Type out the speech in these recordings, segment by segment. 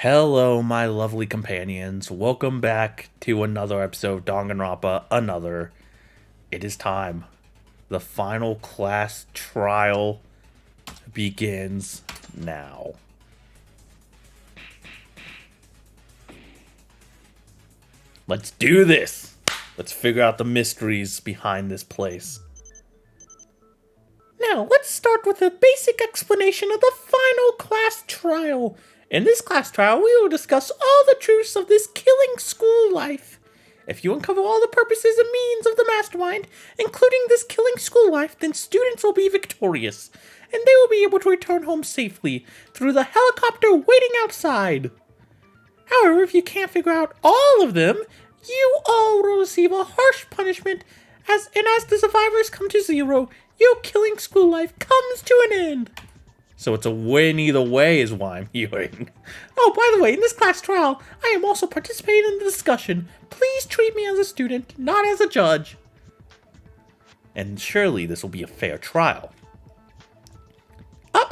Hello, my lovely companions. Welcome back to another episode of Danganronpa Another. It is time. The final class trial begins now. Let's do this! Let's figure out the mysteries behind this place. Now, let's start with a basic explanation of the final class trial. In this class trial, we will discuss all the truths of this killing school life. If you uncover all the purposes and means of the mastermind, including this killing school life, then students will be victorious, and they will be able to return home safely through the helicopter waiting outside. However, if you can't figure out all of them, you all will receive a harsh punishment, as the survivors come to zero, your killing school life comes to an end. So it's a win either way is what I'm hearing. Oh, by the way, in this class trial, I am also participating in the discussion. Please treat me as a student, not as a judge. And surely this will be a fair trial. Oh,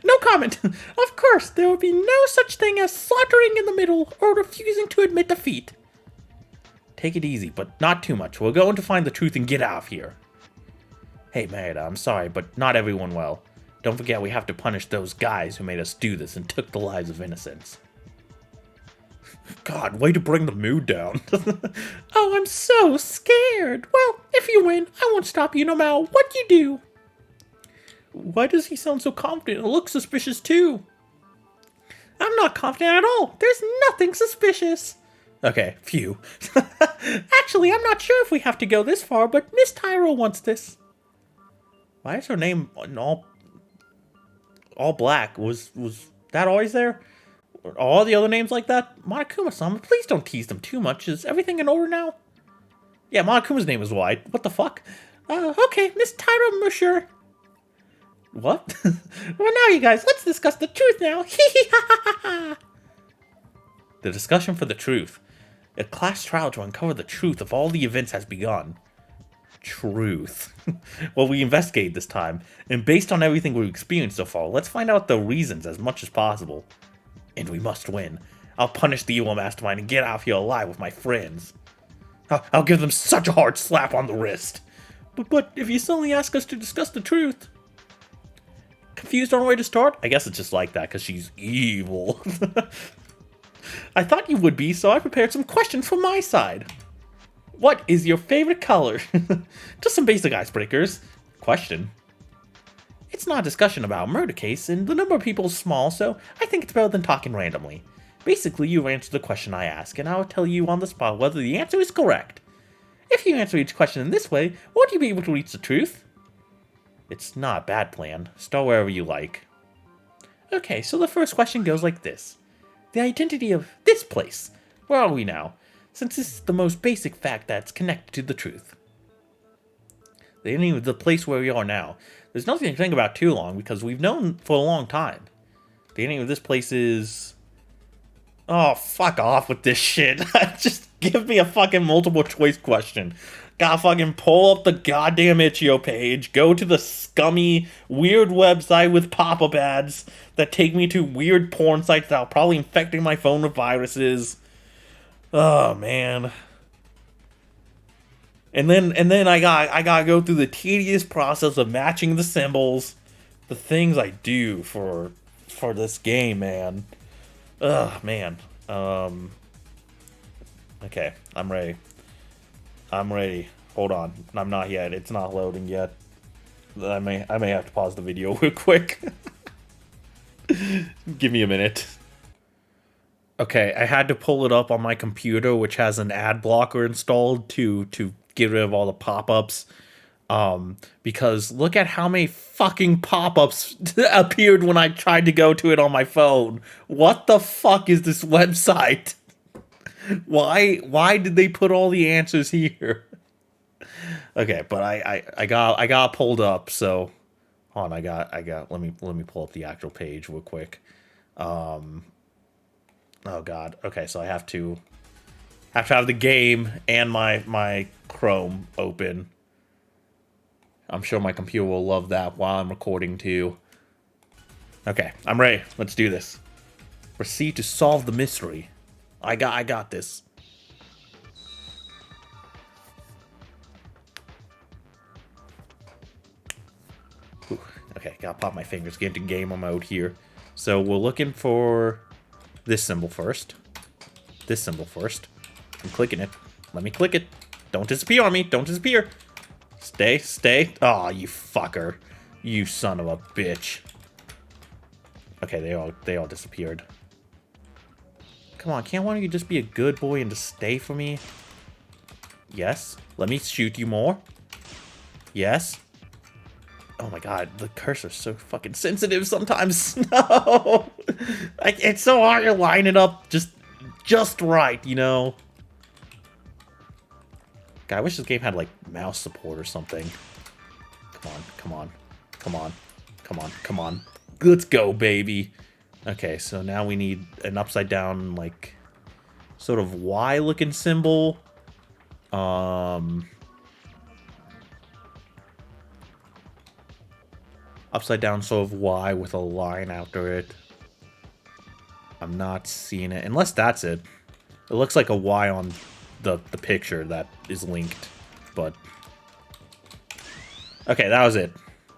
no comment. Of course, there will be no such thing as slaughtering in the middle or refusing to admit defeat. Take it easy, but not too much. We're going to find the truth and get out of here. Hey, Maeda, I'm sorry, but not everyone will. Don't forget we have to punish those guys who made us do this and took the lives of innocents. God, way to bring the mood down. Oh, I'm so scared. Well, if you win, I won't stop you no matter what you do. Why does he sound so confident? It looks suspicious, too. I'm not confident at all. There's nothing suspicious. Okay, phew. Actually, I'm not sure if we have to go this far, but Miss Taira wants this. Why is her name in all black? Was that always there? Are all the other names like that? Monokuma-sama, please don't tease them too much. Is everything in order now? Yeah, Monokuma's name is white. What the fuck? Okay, Miss Taira Musher. What? Well, now you guys, let's discuss the truth now. The discussion for the truth. A class trial to uncover the truth of all the events has begun. Truth. Well, we investigate this time, and based on everything we've experienced so far, let's find out the reasons as much as possible. And we must win. I'll punish the evil mastermind and get out of here alive with my friends. I'll give them such a hard slap on the wrist. But if you suddenly ask us to discuss the truth... Confused on where to start? I guess it's just like that, because she's evil. I thought you would be, so I prepared some questions from my side. What is your favorite color? Just some basic icebreakers. Question. It's not a discussion about a murder case, and the number of people is small, so I think it's better than talking randomly. Basically, you answer the question I ask, and I'll tell you on the spot whether the answer is correct. If you answer each question in this way, won't you be able to reach the truth? It's not a bad plan. Start wherever you like. Okay, so the first question goes like this. The identity of this place. Where are we now? Since this is the most basic fact that's connected to the truth. The identity of the place where we are now. There's nothing to think about too long because we've known for a long time. The identity of this place is... Oh, fuck off with this shit. Just give me a fucking multiple choice question. Gotta fucking pull up the goddamn itch.io page, go to the scummy, weird website with pop-up ads that take me to weird porn sites that are probably infecting my phone with viruses. Oh, man. And then I gotta go through the tedious process of matching the symbols. The things I do for this game, man. Ugh, man. Okay, I'm ready. Hold on. I'm not yet. It's not loading yet. I may have to pause the video real quick. Give me a minute. Okay, I had to pull it up on my computer, which has an ad blocker installed to get rid of all the pop-ups. Because look at how many fucking pop-ups appeared when I tried to go to it on my phone. What the fuck is this website? Why did they put all the answers here? Okay, but I got pulled up, so hold on, I got let me pull up the actual page real quick. Oh god. Okay, so I have to have the game and my Chrome open. I'm sure my computer will love that while I'm recording too. Okay, I'm ready. Let's do this. Proceed to solve the mystery. I got this. Whew. Okay, gotta pop my fingers, get into gamer mode here. So we're looking for this symbol first. This symbol first. I'm clicking it. Let me click it. Don't disappear on me. Don't disappear. Stay, stay. Aw, oh, you fucker. You son of a bitch. Okay, they all disappeared. Come on, can't one of you just be a good boy and just stay for me? Yes. Let me shoot you more. Yes. Oh my god, the cursor's so fucking sensitive sometimes. No! It's so hard to line it up just right, you know? God, I wish this game had, like, mouse support or something. Come on, come on, come on, come on, come on. Let's go, baby. Okay, so now we need an upside down, like, sort of Y-looking symbol. Upside down sort of Y with a line after it. I'm not seeing it. Unless that's it. It looks like a Y on the picture that is linked. But... okay, that was it.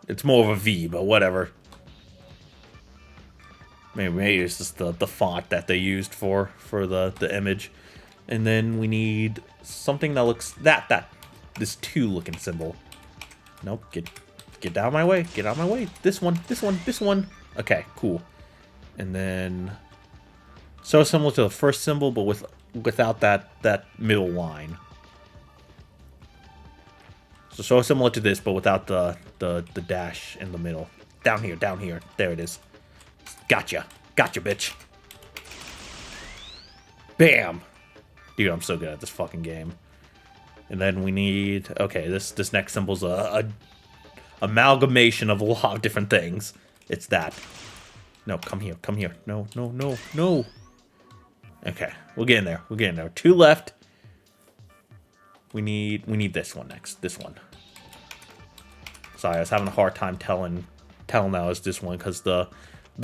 It's more of a V, but whatever. Maybe it's just the font that they used for the image. And then we need something that looks... this 2 looking symbol. Nope, get out of my way. Get out of my way. This one, this one, this one. Okay, cool. And then... so similar to the first symbol, but without that middle line. So similar to this, but without the dash in the middle. Down here, down here. There it is. Gotcha. Gotcha, bitch. Bam! Dude, I'm so good at this fucking game. And then we need... okay, this next symbol's a amalgamation of a lot of different things. It's that. No, come here, come here. No, no, no, no. Okay, we'll get in there. We'll get in there. 2 left. We need this one next. This one. Sorry, I was having a hard time telling that was this one because the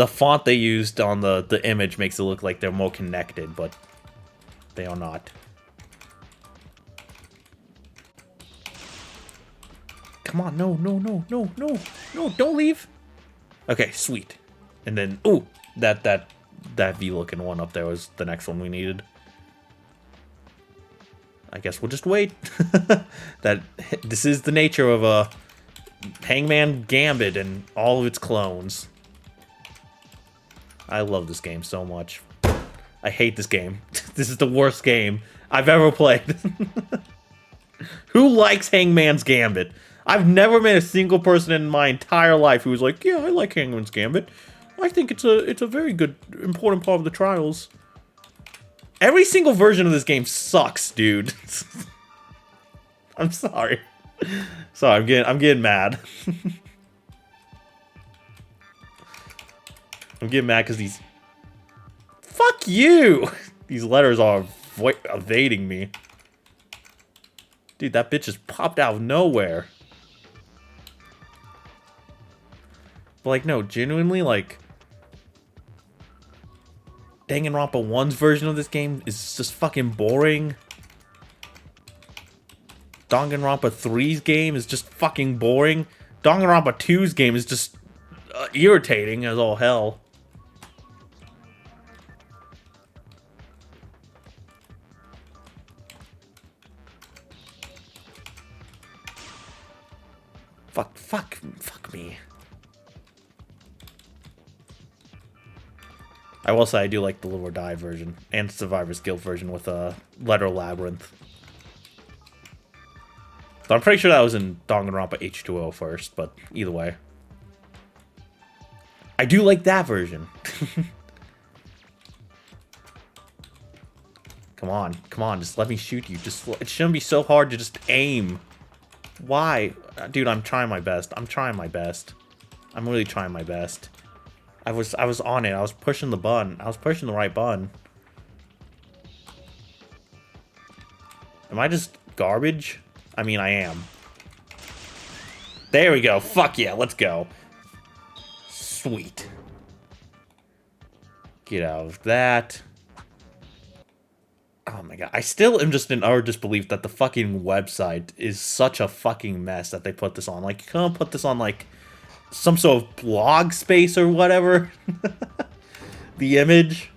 font they used on the image makes it look like they're more connected, but they are not. Come on, no, no, no, no, no, no, don't leave. Okay, sweet. And then, ooh, that V-looking one up there was the next one we needed. I guess we'll just wait. This is the nature of a Hangman Gambit and all of its clones. I love this game so much. I hate this game. This is the worst game I've ever played. Who likes Hangman's Gambit? I've never met a single person in my entire life who was like, yeah, I like Hangman's Gambit. I think it's a very good, important part of the trials. Every single version of this game sucks, dude. I'm sorry. Sorry, I'm getting mad. I'm getting mad because these... fuck you! These letters are evading me. Dude, that bitch just popped out of nowhere. But, like, no, genuinely, like... Danganronpa 1's version of this game is just fucking boring. Danganronpa 3's game is just fucking boring. Danganronpa 2's game is just irritating as all hell. Fuck me. I will say I do like the Live or Die version and Survivor's Guild version with a letter labyrinth. So I'm pretty sure that was in Danganronpa H2O first, but either way. I do like that version. Come on, just let me shoot you. It shouldn't be so hard to just aim. Why? Dude, I'm trying my best. I'm really trying my best. I was on it. I was pushing the button. I was pushing the right button. Am I just garbage? I mean, I am. There we go. Fuck yeah, let's go. Sweet. Get out of that. Oh my god. I still am just in utter disbelief that the fucking website is such a fucking mess that they put this on. Like, you can't put this on, like, some sort of blog space or whatever. The image.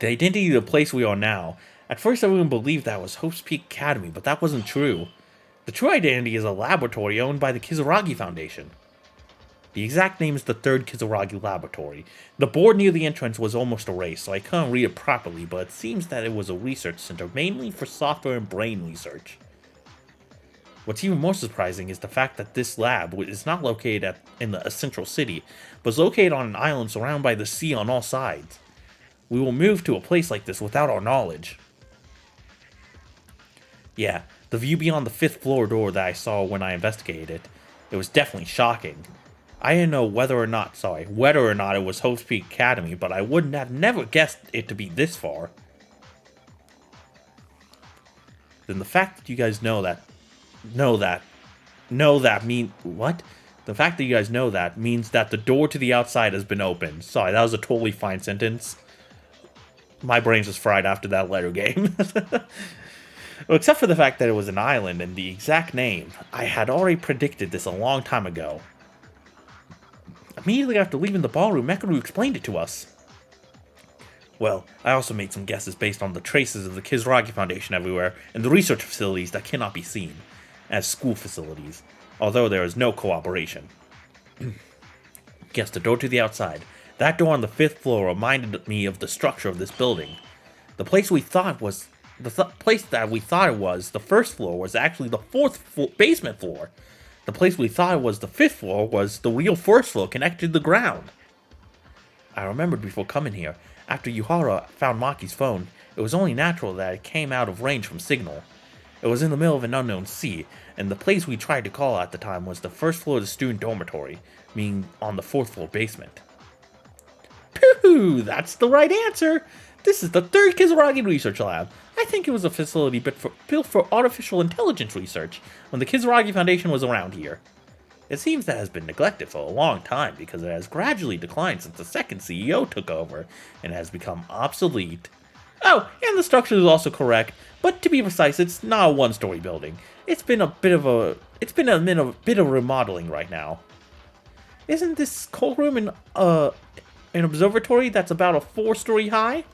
The identity of the place we are now. At first everyone believed that was Hope's Peak Academy, but that wasn't true. The true identity is a laboratory owned by the Tsurugi Foundation. The exact name is the 3rd Tsurugi Laboratory. The board near the entrance was almost erased, so I couldn't read it properly, but it seems that it was a research center mainly for software and brain research. What's even more surprising is the fact that this lab is not located in the central city, but is located on an island surrounded by the sea on all sides. We will move to a place like this without our knowledge. Yeah, the view beyond the 5th floor door that I saw when I investigated it, it was definitely shocking. I didn't know whether or not it was Hope's Peak Academy, but I wouldn't have never guessed it to be this far. Then the fact that you guys The fact that you guys know that means that the door to the outside has been opened. Sorry, that was a totally fine sentence. My brain's just fried after that letter game. Well, except for the fact that it was an island and the exact name. I had already predicted this a long time ago. Immediately after leaving the ballroom, Mekaru explained it to us. Well, I also made some guesses based on the traces of the Tsurugi Foundation everywhere and the research facilities that cannot be seen as school facilities, although there is no cooperation. Guess the door to the outside. That door on the 5th floor reminded me of the structure of this building. The place we thought was the first floor was actually the 4th basement floor. The place we thought was the 5th floor was the real 1st floor connected to the ground. I remembered before coming here, after Yuhara found Maki's phone, it was only natural that it came out of range from signal. It was in the middle of an unknown sea, and the place we tried to call at the time was the 1st floor of the student dormitory, meaning on the 4th floor basement. Pooh! That's the right answer! This is the 3rd Tsurugi Research Lab. I think it was a facility built for artificial intelligence research when the Tsurugi Foundation was around here. It seems that it has been neglected for a long time because it has gradually declined since the 2nd CEO took over and has become obsolete. Oh, and the structure is also correct, but to be precise, it's not a one-story building. It's been a bit of remodeling right now. Isn't this cold room an observatory that's about a 4-story high?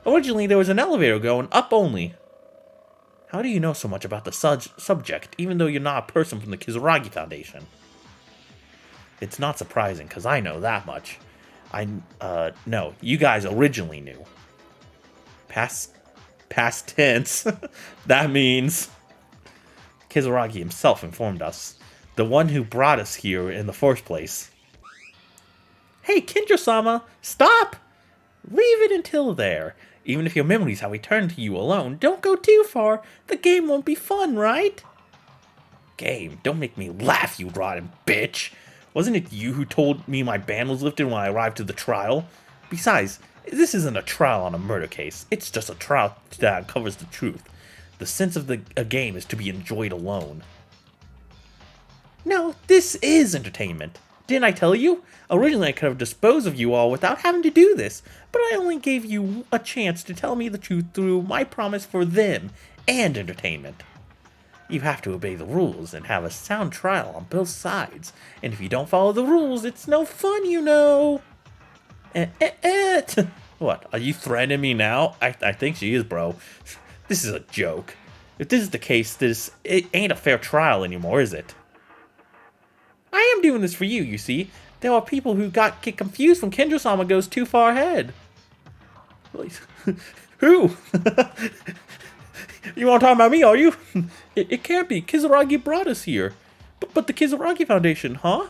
Originally, there was an elevator going up only. How do you know so much about the subject, even though you're not a person from the Tsurugi Foundation? It's not surprising, because I know that much. No, you guys originally knew. Past tense. That means Tsurugi himself informed us. The one who brought us here in the first place. Hey, Kinjo-sama, stop! Leave it until there. Even if your memories how we turned to you alone, don't go too far. The game won't be fun, right? Game? Don't make me laugh, you rotten bitch. Wasn't it you who told me my ban was lifted when I arrived to the trial? Besides, this isn't a trial on a murder case. It's just a trial that uncovers the truth. The sense of a game is to be enjoyed alone. No, this is entertainment. Didn't I tell you? Originally I could have disposed of you all without having to do this, but I only gave you a chance to tell me the truth through my promise for them and entertainment. You have to obey the rules and have a sound trial on both sides, and if you don't follow the rules, it's no fun, you know. What, are you threatening me now? I think she is, bro. This is a joke. If this is the case, it ain't a fair trial anymore, is it? I am doing this for you, you see. There are people who get confused when Kinjo-sama goes too far ahead. Who? You want to talk about me, are you? It can't be. Tsurugi brought us here. But the Tsurugi Foundation, huh?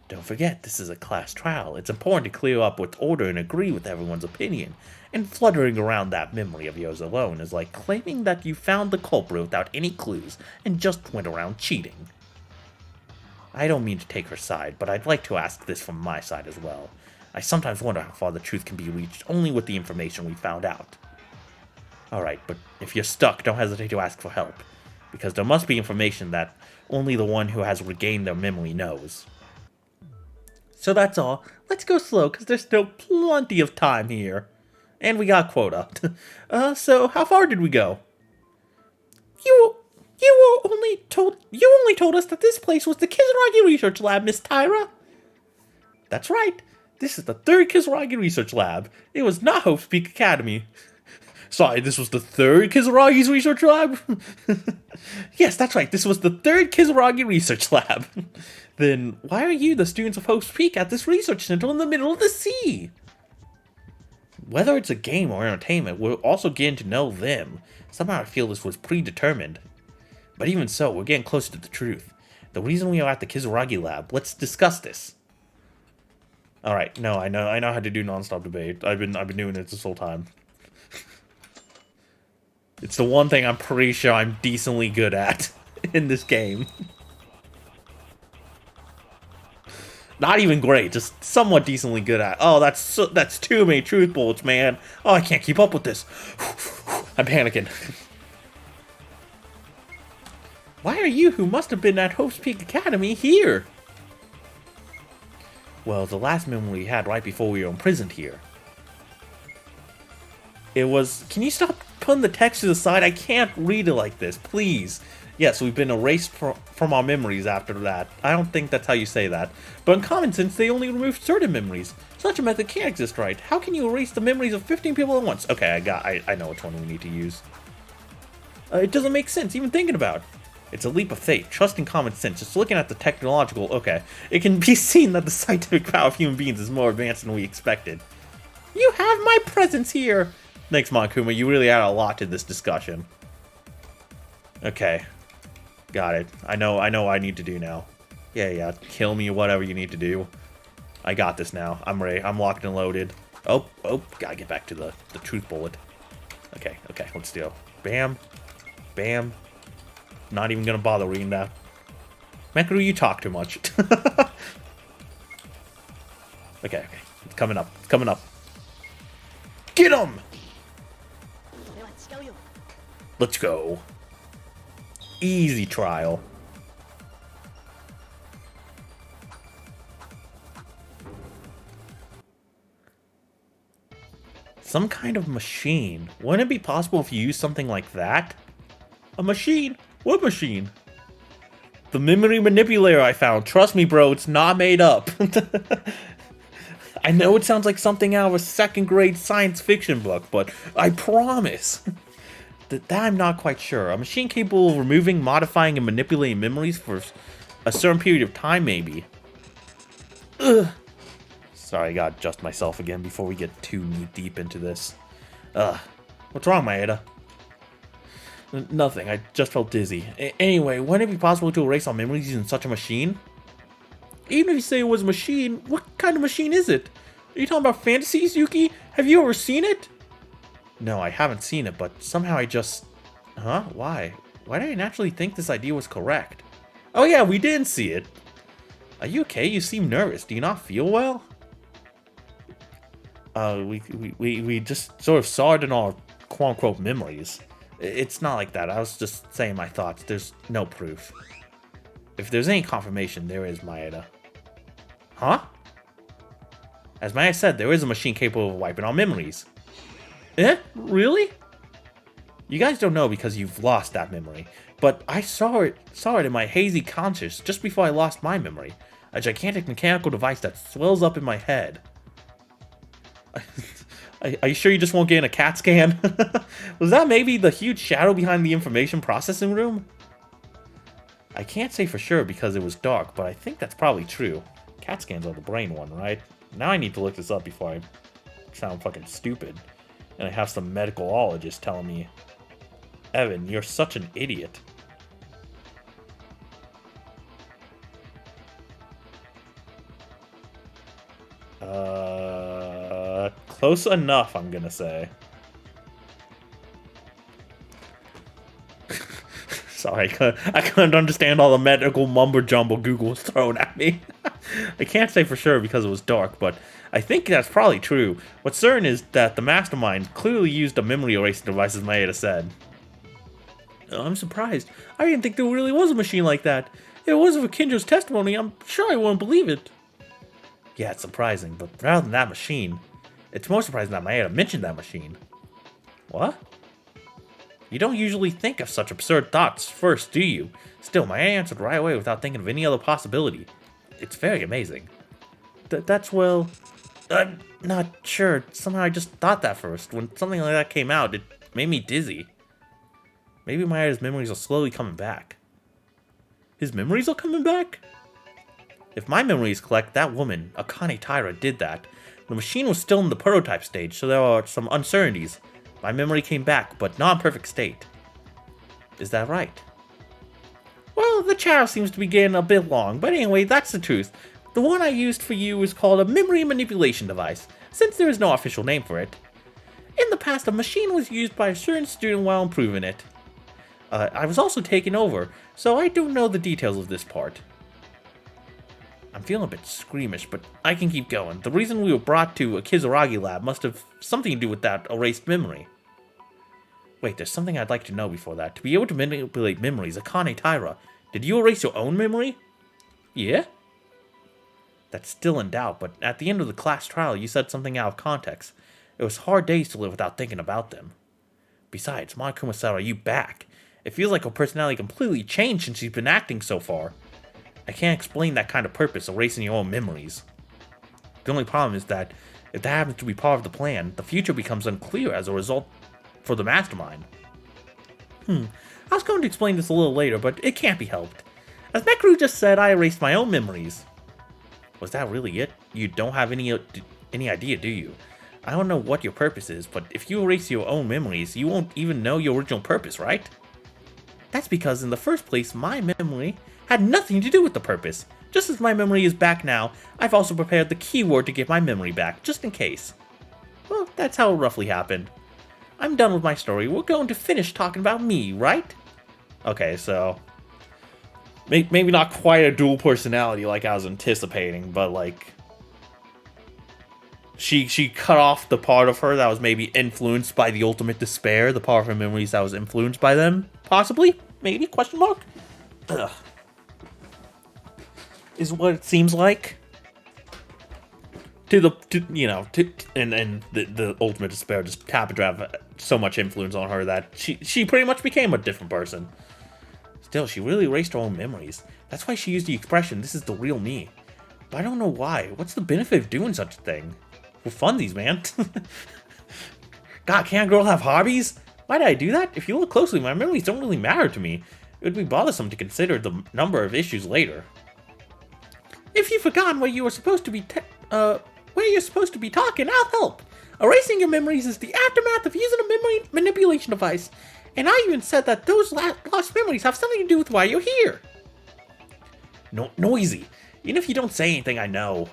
Don't forget, this is a class trial. It's important to clear up with order and agree with everyone's opinion. And fluttering around that memory of yours alone is like claiming that you found the culprit without any clues and just went around cheating. I don't mean to take her side, but I'd like to ask this from my side as well. I sometimes wonder how far the truth can be reached only with the information we found out. Alright, but if you're stuck, don't hesitate to ask for help. Because there must be information that only the one who has regained their memory knows. So that's all. Let's go slow, because there's still plenty of time here. And we got quota. So how far did we go? You only told us that this place was the Kizuragi Research Lab, Miss Taira. That's right. This is the third Kizuragi Research Lab. It was not Hope's Peak Academy. Sorry, this was the third Kizuragi's Research Lab? Yes, that's right. This was the third Kizuragi Research Lab. Then why are you the students of Hope's Peak at this research center in the middle of the sea? Whether it's a game or entertainment, we're also getting to know them. Somehow I feel this was predetermined. But even so, we're getting closer to the truth. The reason we are at the Kizuragi Lab, let's discuss this. Alright, no, I know how to do non-stop debate. I've been doing it this whole time. It's the one thing I'm pretty sure I'm decently good at in this game. Not even great, just somewhat decently good at. Oh, that's too many truth bullets, man. Oh, I can't keep up with this. I'm panicking. Why are you, who must have been at Hope's Peak Academy, here? Well, the last memory we had right before we were imprisoned here. It was... Can you stop putting the text to the side? I can't read it like this, please. Yes, we've been erased from our memories after that. I don't think that's how you say that. But in common sense, they only remove certain memories. Such a method can't exist, right? How can you erase the memories of 15 people at once? Okay, I know which one we need to use. It doesn't make sense, even thinking about it. It's a leap of faith, trusting common sense, just looking at the technological... Okay, it can be seen that the scientific power of human beings is more advanced than we expected. You have my presence here! Thanks, Monokuma, you really add a lot to this discussion. Okay. Got it. I know what I need to do now. Yeah, kill me, whatever you need to do. I got this now. I'm ready. I'm locked and loaded. Oh, gotta get back to the truth bullet. Okay, let's do it. Bam. Bam. Not even gonna bother reading that. Mekaru, you talk too much. Okay. It's coming up. Get him! Let's go. Easy trial. Some kind of machine. Wouldn't it be possible if you used something like that? A machine? What machine? The memory manipulator I found. Trust me, bro, it's not made up. I know it sounds like something out of a second grade science fiction book, but I promise. That I'm not quite sure. A machine capable of removing, modifying, and manipulating memories for a certain period of time, maybe. Ugh. Sorry, I gotta adjust myself again before we get too knee-deep into this. What's wrong, Maeda? Nothing, I just felt dizzy. Anyway, wouldn't it be possible to erase all memories using such a machine? Even if you say it was a machine, what kind of machine is it? Are you talking about fantasies, Yuki? Have you ever seen it? No, I haven't seen it, but somehow I just... Huh? Why? Why did I naturally think this idea was correct? Oh yeah, we didn't see it. Are you okay? You seem nervous. Do you not feel well? We just sort of saw it in our quote-unquote memories. It's not like that. I was just saying my thoughts. There's no proof. If there's any confirmation, there is, Maeda. Huh? As Maeda said, there is a machine capable of wiping all memories. Eh? Really? You guys don't know because you've lost that memory. But I saw it in my hazy conscious just before I lost my memory. A gigantic mechanical device that swells up in my head. Are you sure you just won't get in a CAT scan? Was that maybe the huge shadow behind the information processing room? I can't say for sure because it was dark, but I think that's probably true. CAT scans are the brain one, right? Now I need to look this up before I sound fucking stupid. And I have some medicalologist telling me, Evan, you're such an idiot. Close enough, I'm gonna say. Sorry, I couldn't understand all the medical mumbo-jumbo Google was throwing at me. I can't say for sure because it was dark, but I think that's probably true. What's certain is that the mastermind clearly used a memory erasing device, as Maeda said. I'm surprised. I didn't think there really was a machine like that. If it wasn't for Kinjo's testimony, I'm sure I won't believe it. Yeah, it's surprising, but rather than that machine, it's more surprising that Maeda mentioned that machine. What? You don't usually think of such absurd thoughts first, do you? Still, Maeda answered right away without thinking of any other possibility. It's very amazing. That's, well... I'm not sure. Somehow I just thought that first. When something like that came out, it made me dizzy. Maybe Maeda's memories are slowly coming back. His memories are coming back? If my memory is correct, that woman, Akane Taira, did that. The machine was still in the prototype stage, so there are some uncertainties. My memory came back, but not in perfect state. Is that right? Well, the channel seems to be getting a bit long, but anyway, that's the truth. The one I used for you is called a memory manipulation device, since there is no official name for it. In the past, a machine was used by a certain student while improving it. I was also taken over, so I don't know the details of this part. I'm feeling a bit squeamish, but I can keep going. The reason we were brought to a Kizuragi lab must have something to do with that erased memory. Wait, there's something I'd like to know before that. To be able to manipulate memories, Akane Taira, did you erase your own memory? Yeah? That's still in doubt, but at the end of the class trial, you said something out of context. It was hard days to live without thinking about them. Besides, Monokuma said, are you back? It feels like her personality completely changed since she's been acting so far. I can't explain that kind of purpose, erasing your own memories. The only problem is that, if that happens to be part of the plan, the future becomes unclear as a result for the mastermind. I was going to explain this a little later, but it can't be helped. As Mekaru just said, I erased my own memories. Was that really it? You don't have any idea, do you? I don't know what your purpose is, but if you erase your own memories, you won't even know your original purpose, right? That's because in the first place, my memory had nothing to do with the purpose. Just as my memory is back now, I've also prepared the keyword to get my memory back, just in case. Well, that's how it roughly happened. I'm done with my story. We're going to finish talking about me, right? Okay, so... maybe not quite a dual personality like I was anticipating, but like... She cut off the part of her that was maybe influenced by the ultimate despair, the part of her memories that was influenced by them, possibly? Maybe? Question mark? Ugh. Is what it seems like. And the ultimate despair just happened to have so much influence on her that she pretty much became a different person. Still, she really erased her own memories. That's why she used the expression, this is the real me. But I don't know why. What's the benefit of doing such a thing? We're funsies, man. God, can't a girl have hobbies? Why did I do that? If you look closely, my memories don't really matter to me. It would be bothersome to consider the number of issues later. If you've forgotten where you were supposed to be where you're supposed to be talking, I'll help. Erasing your memories is the aftermath of using a memory manipulation device. And I even said that those lost memories have something to do with why you're here. No, noisy. Even if you don't say anything, I know.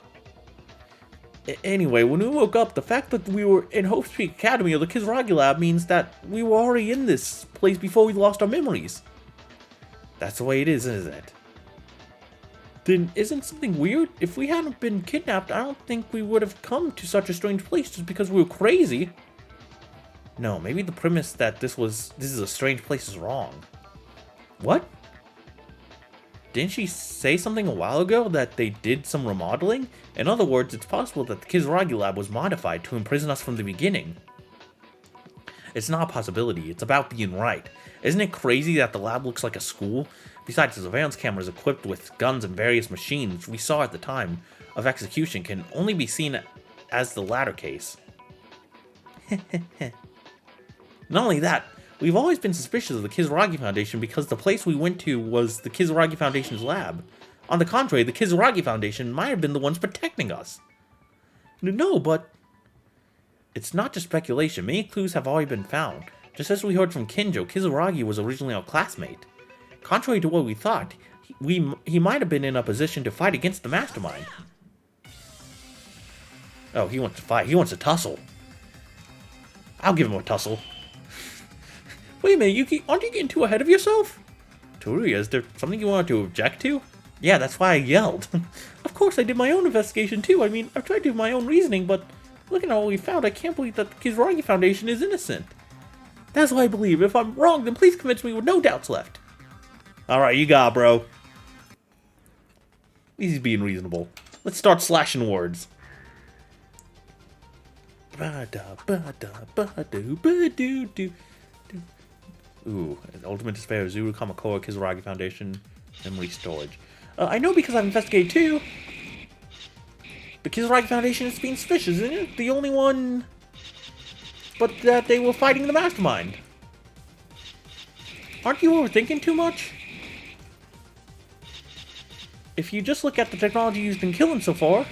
Anyway, when we woke up, the fact that we were in Hope Peak Academy or the Kizuragi Lab means that we were already in this place before we lost our memories. That's the way it is, isn't it? Then isn't something weird? If we hadn't been kidnapped, I don't think we would have come to such a strange place just because we were crazy. No, maybe the premise that this is a strange place is wrong. What? Didn't she say something a while ago that they did some remodeling? In other words, it's possible that the Kizuragi lab was modified to imprison us from the beginning. It's not a possibility, it's about being right. Isn't it crazy that the lab looks like a school? Besides, the surveillance cameras equipped with guns and various machines we saw at the time of execution can only be seen as the latter case. Not only that, we've always been suspicious of the Kizuragi Foundation because the place we went to was the Kizuragi Foundation's lab. On the contrary, the Kizuragi Foundation might have been the ones protecting us. No, but... It's not just speculation. Many clues have already been found. Just as we heard from Kinjo, Kizuragi was originally our classmate. Contrary to what we thought, he might have been in a position to fight against the mastermind. Oh, he wants to fight. He wants to tussle. I'll give him a tussle. Wait a minute, Yuki, aren't you getting too ahead of yourself? Tsurugi, is there something you wanted to object to? Yeah, that's why I yelled. Of course, I did my own investigation too. I mean, I've tried to do my own reasoning, but looking at what we found, I can't believe that the Kizuragi Foundation is innocent. That's what I believe. If I'm wrong, then please convince me with no doubts left. Alright, you got it, bro. He's being reasonable. Let's start slashing words. Ooh, Ultimate Despair, Zuru Kamakura, Kizuragi Foundation, Memory Storage. I know because I've investigated too. The Kizuragi Foundation is being suspicious, isn't it? The only one... But that they were fighting the Mastermind. Aren't you overthinking too much? If you just look at the technology used in killing so far...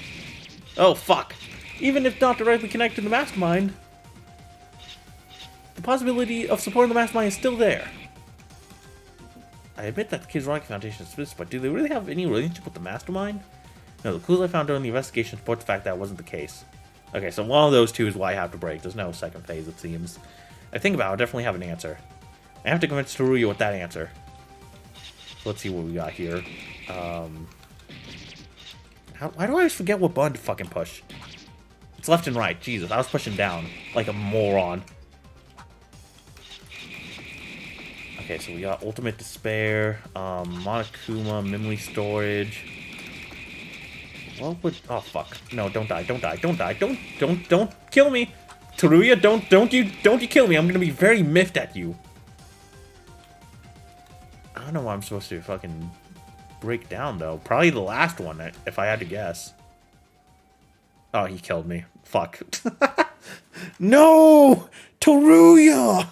Oh, fuck. Even if not directly connected to the Mastermind, the possibility of supporting the Mastermind is still there. I admit that the Kizuragi Foundation is suspicious, but do they really have any relationship with the Mastermind? No, the clues I found during the investigation support the fact that wasn't the case. Okay, so one of those two is why I have to break. There's no second phase, it seems. I think about it, I definitely have an answer. I have to convince Tsurugi with that answer. So let's see what we got here. Why do I always forget what button to fucking push? It's left and right. Jesus, I was pushing down like a moron. Okay, so we got Ultimate Despair, Monokuma, Memory Storage. What would... Oh, fuck. No, don't die, don't die, don't die, don't kill me! Teruya, don't you kill me, I'm gonna be very miffed at you. I don't know what I'm supposed to fucking break down, though. Probably the last one, if I had to guess. Oh, he killed me. Fuck. No! Teruya!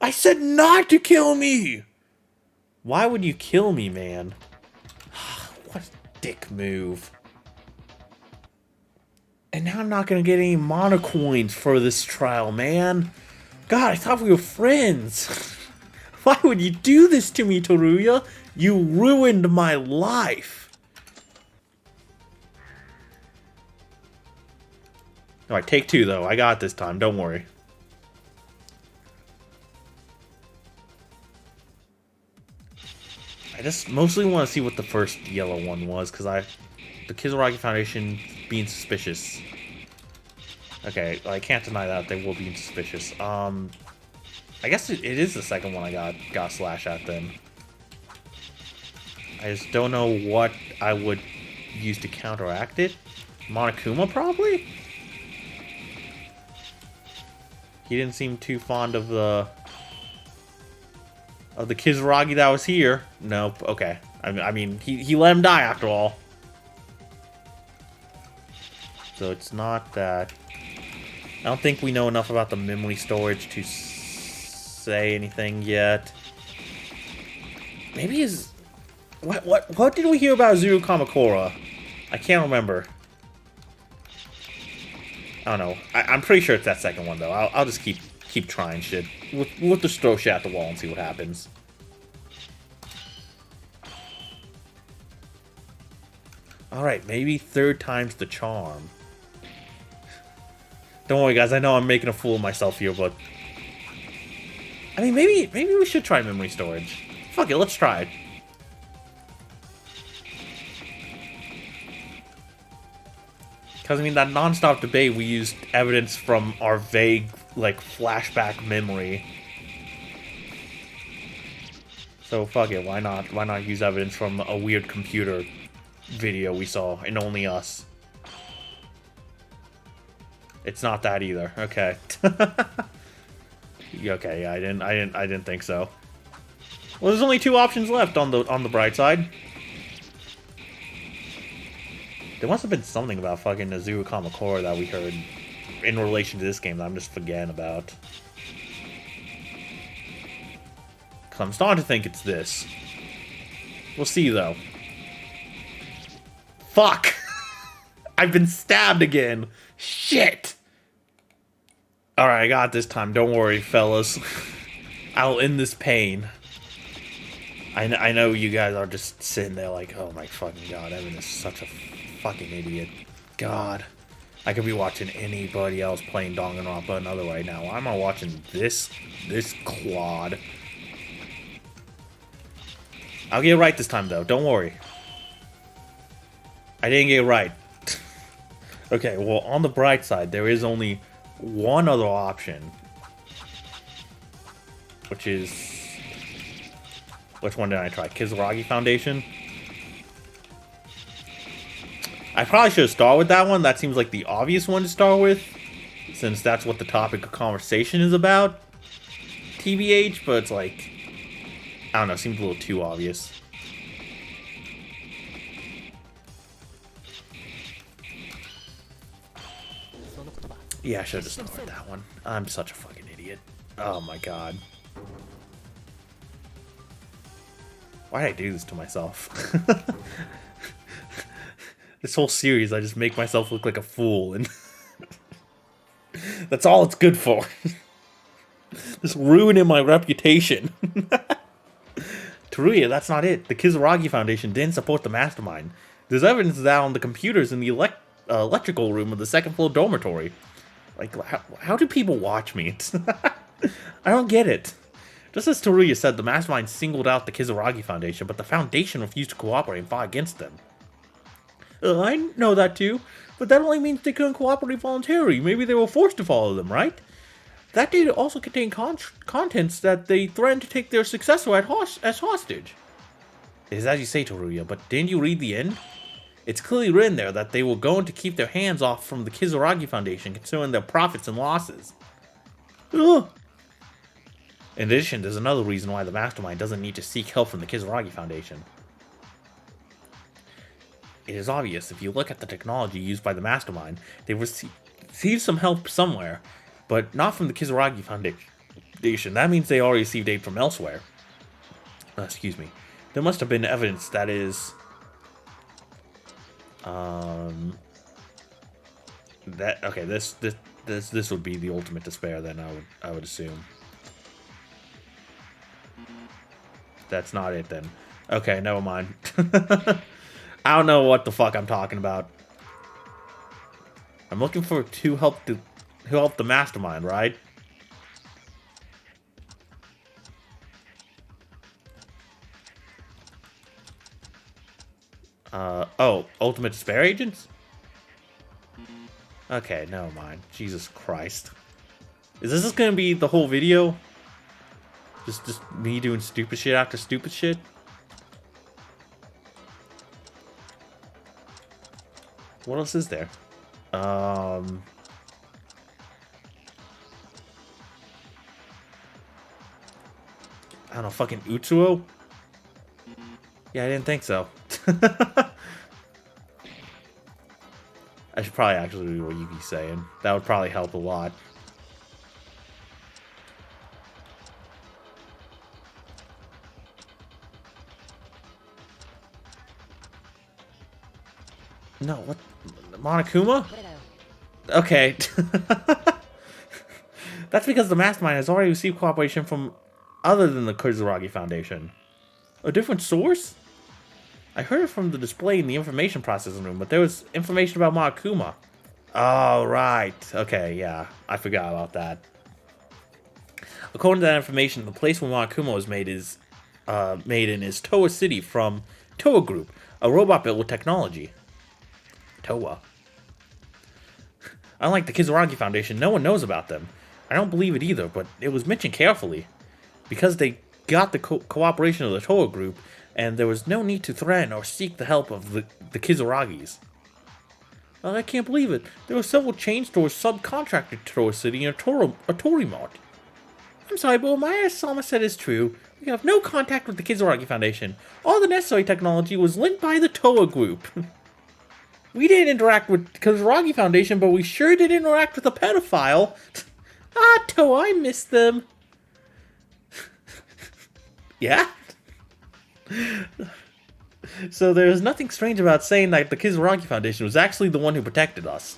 I said not to kill me! Why would you kill me, man? What a dick move. And now I'm not gonna get any mana coins for this trial, man. God, I thought we were friends. Why would you do this to me, Teruya? You ruined my life. Alright, take two, though. I got it this time. Don't worry. I just mostly want to see what the first yellow one was, because the Kizuragi Foundation being suspicious. Okay, well, I can't deny that they will be suspicious. I guess it is the second one I got slash at then. I just don't know what I would use to counteract it. Monokuma, probably? He didn't seem too fond of the Kizuragi that was here. Nope, okay. I mean, he let him die after all. So it's not that. I don't think we know enough about the memory storage to say anything yet. Maybe his... What did we hear about Zuru Kamakura? I can't remember. I don't know. I'm pretty sure it's that second one, though. I'll just keep trying shit. We'll just throw shit at the wall and see what happens. Alright, maybe third time's the charm. Don't worry, guys. I know I'm making a fool of myself here, but... I mean, maybe we should try memory storage. Fuck it, let's try it. Because, I mean, that non-stop debate, we used evidence from our vague, like, flashback memory. So, fuck it, why not? Why not use evidence from a weird computer video we saw, and only us? It's not that either. Okay. Okay, yeah, I didn't think so. Well, there's only two options left on the bright side. There must have been something about fucking Zuru Kamakura that we heard in relation to this game that I'm just forgetting about. Cause I'm starting to think it's this. We'll see, though. Fuck! I've been stabbed again! Shit! Alright, I got it this time. Don't worry, fellas. I'll end this pain. I know you guys are just sitting there like, oh my fucking god, Evan is such a fucking idiot. God. I could be watching anybody else playing Danganronpa Another right now. Why am I watching this clod? I'll get it right this time, though. Don't worry. I didn't get it right. Okay, well, on the bright side, there is only one other option. which is... Which one did I try? Kizuragi Foundation? I probably should have started with that one. That seems like the obvious one to start with, since that's what the topic of conversation is about. TBH, but it's like... I don't know, seems a little too obvious. Yeah, I should have just started that one. I'm such a fucking idiot. Oh my god. Why did I do this to myself? This whole series, I just make myself look like a fool, and that's all it's good for. Just ruining my reputation. Teruya, that's not it. The Kizuragi Foundation didn't support the mastermind. There's evidence of that on the computers in the electrical room of the second floor dormitory. Like, how do people watch me? I don't get it. Just as Teruya said, the mastermind singled out the Kizuragi Foundation, but the Foundation refused to cooperate and fought against them. I know that too, but that only means they couldn't cooperate voluntarily. Maybe they were forced to follow them, right? That data also contained contents that they threatened to take their successor as hostage. It is as you say, Teruya, but didn't you read the end? It's clearly written there that they were going to keep their hands off from the Kizuragi Foundation concerning their profits and losses. Ugh. In addition, there's another reason why the mastermind doesn't need to seek help from the Kizuragi Foundation. It is obvious if you look at the technology used by the mastermind, they received some help somewhere, but not from the Kizuragi Foundation. That means they already received aid from elsewhere. Excuse me. There must have been evidence that is... Okay, this would be the ultimate despair then, I would assume. That's not it then. Okay, never mind. I don't know what the fuck I'm talking about. I'm looking for who helped the mastermind, right? Oh, Ultimate Despair Agents? Okay, never mind. Jesus Christ. Is this gonna be the whole video? Just me doing stupid shit after stupid shit? What else is there? I don't know, fucking Utsuo? Yeah, I didn't think so. I should probably actually read what Yuki's saying. That would probably help a lot. No, what? Monokuma? Okay. That's because the mastermind has already received cooperation from other than the Kizuragi Foundation. A different source? I heard it from the display in the information processing room, but there was information about Monokuma. Oh, right. Okay, yeah. I forgot about that. According to that information, the place where Monokuma was made in is Toa City from Toa Group, a robot built with technology. Toa. Unlike the Kizuragi Foundation, no one knows about them. I don't believe it either, but it was mentioned carefully. Because they got the cooperation of the Toa Group, and there was no need to threaten or seek the help of the Kizuragis. I can't believe it. There were several chain stores subcontracted to Toa City and a Torimart. I'm sorry, but what Maya Sama said is true. We have no contact with the Kizuragi Foundation. All the necessary technology was linked by the Toa Group. We didn't interact with the Kizuragi Foundation, but we sure did interact with a pedophile. Ah, Toa, I miss them. Yeah? So there's nothing strange about saying that the Kizuragi Foundation was actually the one who protected us.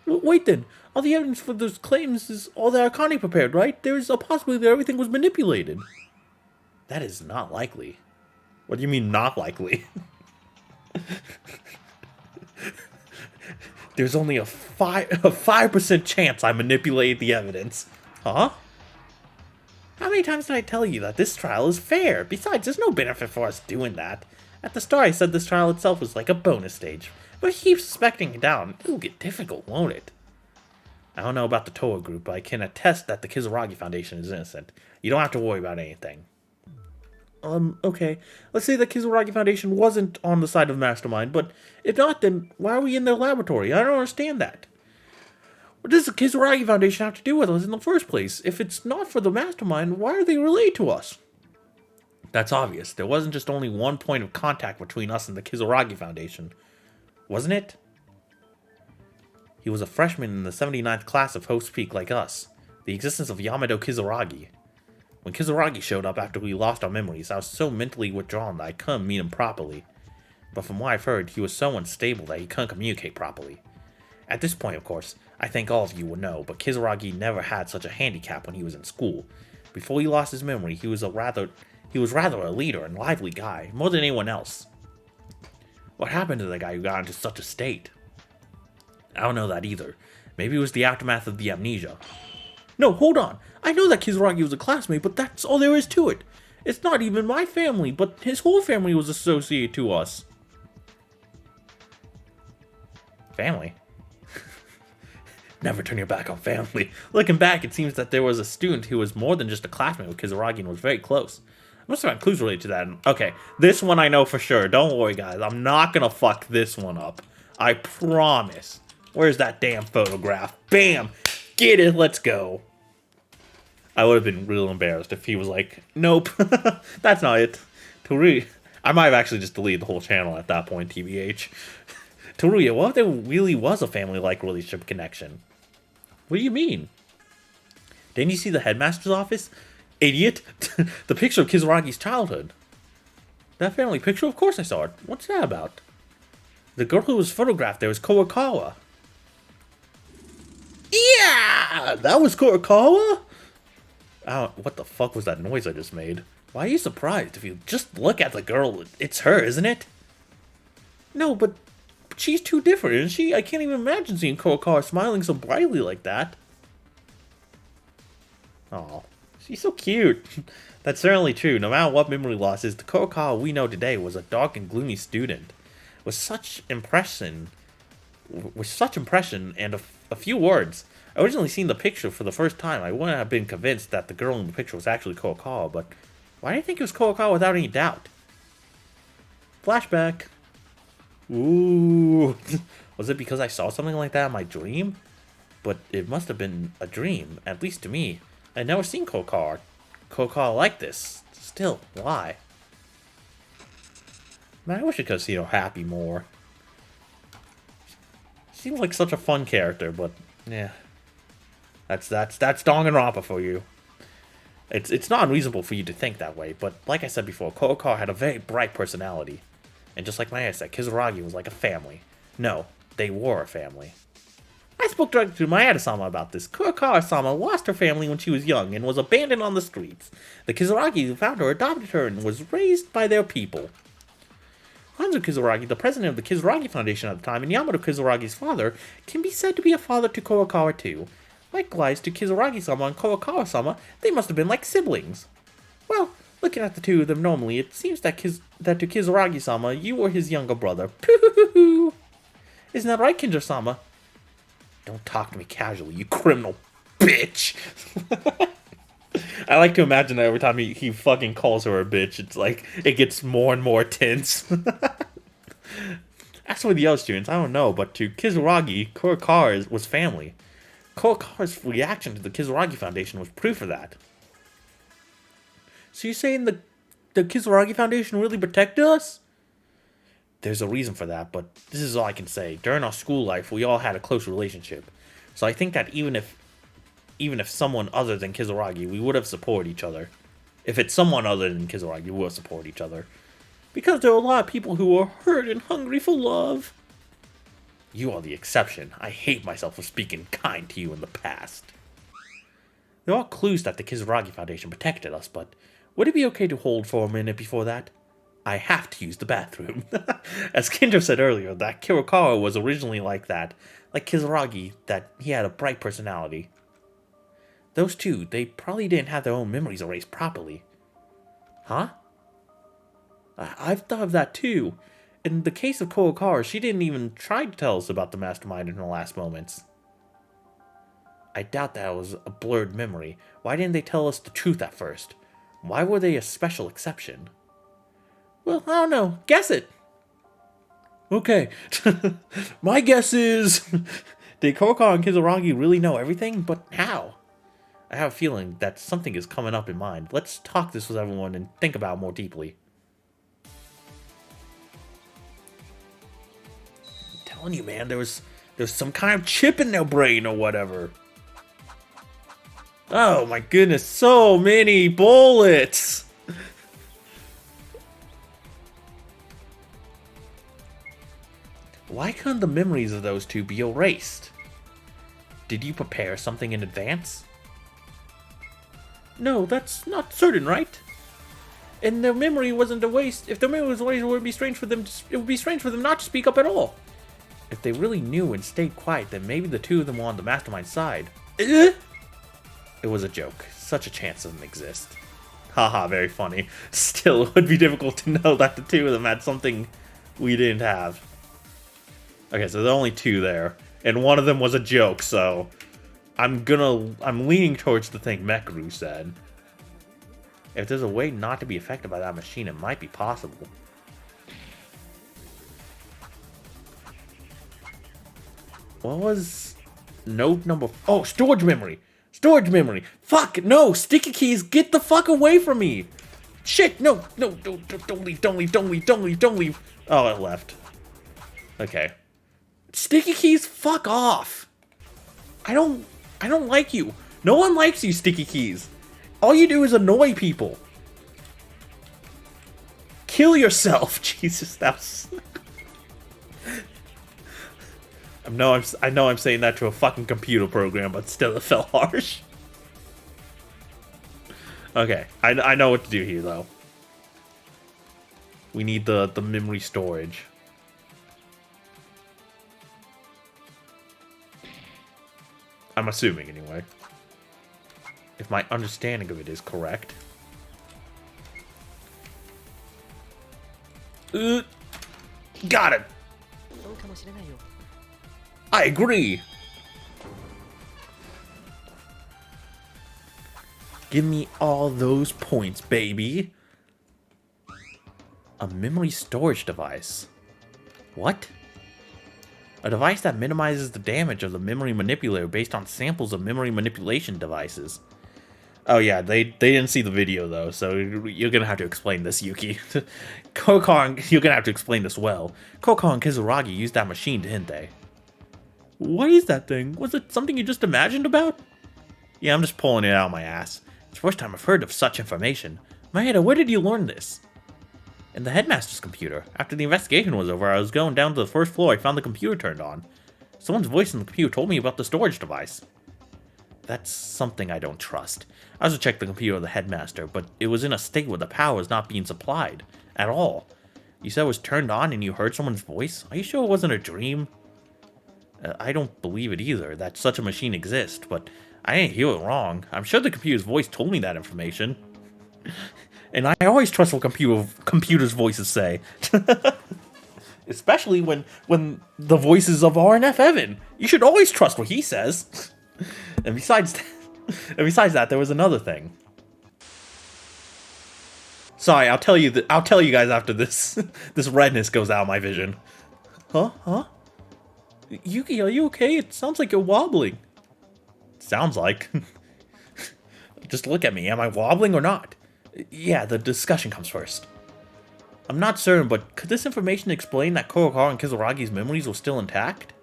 Wait then, all the evidence for those claims is all that Akane prepared, right? There's a possibility that everything was manipulated. That is not likely. What do you mean not likely? There's only a 5% chance I manipulated the evidence. Huh? How many times did I tell you that this trial is fair? Besides, there's no benefit for us doing that. At the start, I said this trial itself was like a bonus stage. But if you keep suspecting it down, it'll get difficult, won't it? I don't know about the Toa group, but I can attest that the Kizuragi Foundation is innocent. You don't have to worry about anything. Okay. Let's say the Kizuragi Foundation wasn't on the side of Mastermind, but if not, then why are we in their laboratory? I don't understand that. What does the Kizuragi Foundation have to do with us in the first place? If it's not for the Mastermind, why are they relayed to us? That's obvious. There wasn't just only one point of contact between us and the Kizuragi Foundation. Wasn't it? He was a freshman in the 79th class of Hope's Peak like us. The existence of Yamado Kizuragi. When Kizuragi showed up after we lost our memories, I was so mentally withdrawn that I couldn't meet him properly. But from what I've heard, he was so unstable that he couldn't communicate properly. At this point, of course, I think all of you would know, but Kizuragi never had such a handicap when he was in school. Before he lost his memory, he was rather a leader and lively guy, more than anyone else. What happened to the guy who got into such a state? I don't know that either. Maybe it was the aftermath of the amnesia. No, hold on. I know that Kizuragi was a classmate, but that's all there is to it. It's not even my family, but his whole family was associated to us. Family? Never turn your back on family. Looking back, it seems that there was a student who was more than just a classmate with Kizuragi and was very close. I must have had clues related to that. Okay, this one I know for sure. Don't worry, guys. I'm not gonna fuck this one up. I promise. Where's that damn photograph? Bam! Get it, let's go. I would have been real embarrassed if he was like, nope, that's not it. Teruya. I might have actually just deleted the whole channel at that point, TBH. Teruya, what if there really was a family-like relationship connection? What do you mean? Didn't you see the headmaster's office? Idiot! The picture of Kizuragi's childhood. That family picture? Of course I saw it. What's that about? The girl who was photographed there was Kurokawa. Yeah! That was Kurokawa? What the fuck was that noise I just made? Why are you surprised? If you just look at the girl, it's her, isn't it? No, but she's too different, isn't she? I can't even imagine seeing Kurokawa smiling so brightly like that. Oh, she's so cute. That's certainly true. No matter what memory loss is, the Kurokawa we know today was a dark and gloomy student. With such impression and a few words. Originally seeing the picture for the first time, I wouldn't have been convinced that the girl in the picture was actually Kurokawa, but why do you think it was Kurokawa without any doubt? Flashback. Ooh. Was it because I saw something like that in my dream? But it must have been a dream, at least to me. I'd never seen Kurokawa like this. Still, why? Man, I wish I could have seen her happy more. She seems like such a fun character, but yeah. That's Danganronpa for you. It's not unreasonable for you to think that way, but like I said before, Kurokawa had a very bright personality. And just like Maeda said, Kizuragi was like a family. No, they were a family. I spoke directly to Maeda-sama about this. Kurokawa-sama lost her family when she was young and was abandoned on the streets. The Kizuragi who found her adopted her and was raised by their people. Hanzo Kizuragi, the president of the Kizuragi Foundation at the time, and Yamado Kizuragi's father, can be said to be a father to Kurokawa too. Likewise, to Kizuragi-sama and Kurokawa-sama, they must have been like siblings. Well, looking at the two of them normally, it seems that to Kizuragi-sama, you were his younger brother. Pooh! Isn't that right, Kinjo-sama? Don't talk to me casually, you criminal bitch! I like to imagine that every time he fucking calls her a bitch, it's like, it gets more and more tense. As for the other students, I don't know, but to Kizuragi, Kurokawa was family. Kurokawa's reaction to the Kizuragi Foundation was proof of that. So you're saying the Kizuragi Foundation really protected us? There's a reason for that, but this is all I can say. During our school life, we all had a close relationship. So I think that even if someone other than Kizuragi, we would have supported each other. If it's someone other than Kizuragi, we will support each other. Because there are a lot of people who are hurt and hungry for love. You are the exception. I hate myself for speaking kind to you in the past. There are clues that the Kizuragi Foundation protected us, but would it be okay to hold for a minute before that? I have to use the bathroom. As Kinjo said earlier, that Kurokawa was originally like that. Like Kizuragi, that he had a bright personality. Those two, they probably didn't have their own memories erased properly. Huh? I've thought of that too. In the case of Kurokawa, she didn't even try to tell us about the mastermind in her last moments. I doubt that was a blurred memory. Why didn't they tell us the truth at first? Why were they a special exception? Well, I don't know. Guess it. Okay. My guess is... Did Kurokawa and Tsurugi really know everything? But how? I have a feeling that something is coming up in mind. Let's talk this with everyone and think about it more deeply. I'm telling you, man, there's some kind of chip in their brain or whatever. Oh my goodness, so many bullets! Why couldn't the memories of those two be erased? Did you prepare something in advance? No, that's not certain, right? And their memory wasn't erased. If their memory was erased, it would be strange for them. It would be strange for them not to speak up at all. If they really knew and stayed quiet, then maybe the two of them were on the mastermind side. It was a joke. Such a chance doesn't exist. Haha, very funny. Still, it would be difficult to know that the two of them had something we didn't have. Okay, so there are only two there, and one of them was a joke, so I'm leaning towards the thing Mekaru said. If there's a way not to be affected by that machine, it might be possible. What was note number... Oh, storage memory! Storage memory! Fuck, no! Sticky keys, get the fuck away from me! Shit, no, don't leave. Oh, it left. Okay. Sticky keys, fuck off! I don't like you. No one likes you, Sticky Keys. All you do is annoy people. Kill yourself. Jesus, that was... I know I'm saying that to a fucking computer program, but still it felt harsh. Okay, I know what to do here, though. We need the memory storage. I'm assuming, anyway. If my understanding of it is correct. Got it! I agree! Give me all those points, baby! A memory storage device. What? A device that minimizes the damage of the memory manipulator based on samples of memory manipulation devices. Oh yeah, they didn't see the video though, so you're gonna have to explain this, Yuki. You're gonna have to explain this well. Kurokawa and Tsurugi used that machine, didn't they? What is that thing? Was it something you just imagined about? Yeah, I'm just pulling it out of my ass. It's the first time I've heard of such information. Maeda, where did you learn this? In the headmaster's computer. After the investigation was over, I was going down to the first floor. I found the computer turned on. Someone's voice in the computer told me about the storage device. That's something I don't trust. I also checked the computer of the headmaster, but it was in a state where the power was not being supplied. At all. You said it was turned on and you heard someone's voice? Are you sure it wasn't a dream? I don't believe it either, that such a machine exists, but I didn't hear it wrong. I'm sure the computer's voice told me that information. And I always trust what computers' voices say. Especially when the voices of RNF Evan. You should always trust what he says. And besides that, there was another thing. Sorry, I'll tell you guys after this redness goes out of my vision. Huh? Yuki, are you okay? It sounds like you're wobbling. Sounds like. Just look at me. Am I wobbling or not? Yeah, the discussion comes first. I'm not certain, but could this information explain that Kurokawa and Tsurugi's memories were still intact?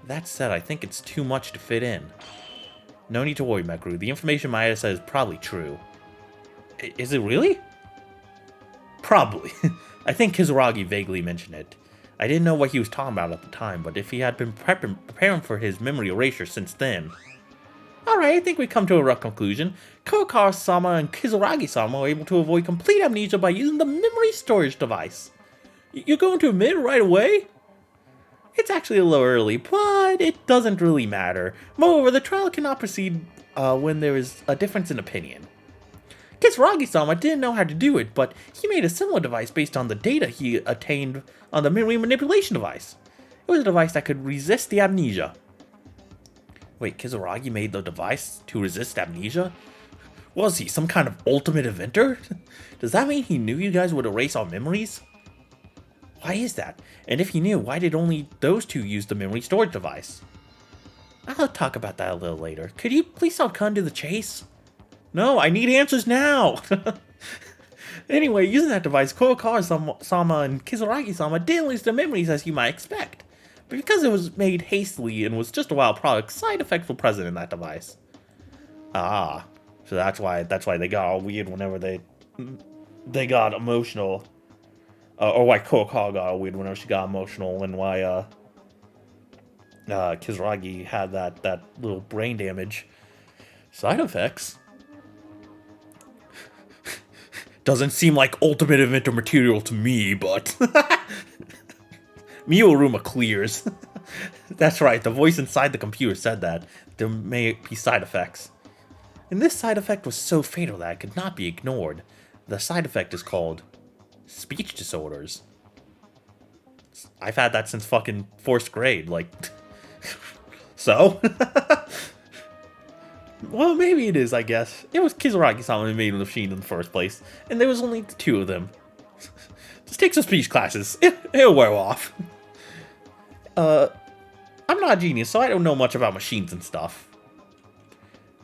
That said, I think it's too much to fit in. No need to worry, Mekaru. The information Maeda said is probably true. Is it really? Probably. I think Tsurugi vaguely mentioned it. I didn't know what he was talking about at the time, but if he had been preparing for his memory erasure since then... Alright, I think we come to a rough conclusion. Kurokawa-sama and Tsurugi-sama were able to avoid complete amnesia by using the memory storage device. You're going to admit it right away? It's actually a little early, but it doesn't really matter. Moreover, the trial cannot proceed when there is a difference in opinion. Tsurugi-sama didn't know how to do it, but he made a similar device based on the data he attained on the memory manipulation device. It was a device that could resist the amnesia. Wait, Kizuragi made the device to resist amnesia? Was he some kind of ultimate inventor? Does that mean he knew you guys would erase our memories? Why is that? And if he knew, why did only those two use the memory storage device? I'll talk about that a little later. Could you please all come to the chase? No, I need answers now! Anyway, using that device, Kurokawa-sama and Kizuragi-sama didn't lose their memories as you might expect. But because it was made hastily and was just a wild product, side effects were present in that device. Ah, so that's why they got all weird whenever they got emotional. Or why Kurokawa got all weird whenever she got emotional, and why Kizuragi had that little brain damage. Side effects? Doesn't seem like ultimate inventor material to me, but... Miyoruma clears. That's right, the voice inside the computer said that. There may be side effects. And this side effect was so fatal that it could not be ignored. The side effect is called speech disorders. I've had that since fucking 4th grade, like... So? Well, maybe it is, I guess. It was Kizuragi-sama who made the machine in the first place, and there was only 2 of them. Just take some speech classes. It'll wear off. I'm not a genius, so I don't know much about machines and stuff.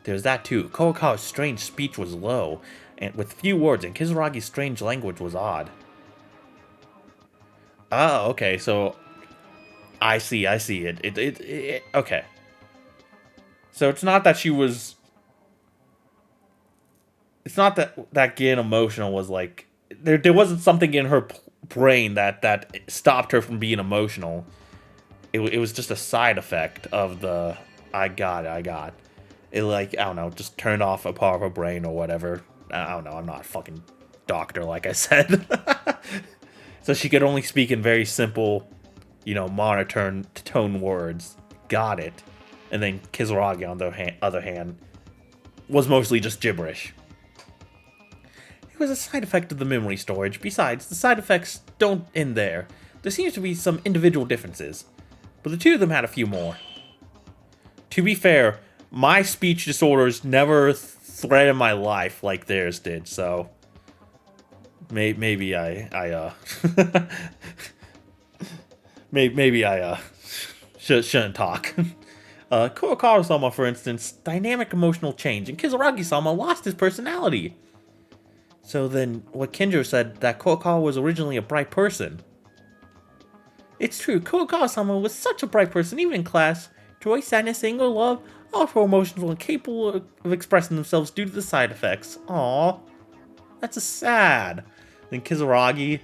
There's that too. Kurokawa's strange speech was low, and with few words, and Kizuragi's strange language was odd. Oh, okay, so... I see it. Okay. So it's not that she was... It's not that getting emotional was like... There wasn't something in her brain that stopped her from being emotional. It was just a side effect of the... I got it. It, like, I don't know, just turned off a part of her brain or whatever. I don't know, I'm not a fucking doctor, like I said. So she could only speak in very simple, you know, monotone tone words. Got it. And then Kizuragi, on the other hand, was mostly just gibberish. It was a side effect of the memory storage. Besides, the side effects don't end there. There seems to be some individual differences, but the 2 of them had a few more. To be fair, my speech disorders never threatened my life like theirs did, so maybe I shouldn't talk. Kurokawa-sama, for instance, dynamic emotional change, and Kizuragi-sama lost his personality. So then, what Kinjo said, that Kurokawa was originally a bright person. It's true, Kurokawa-sama was such a bright person, even in class. Joy, sadness, anger, love, all were emotional and capable of expressing themselves due to the side effects. Aww. That's a sad. Then Kizuragi...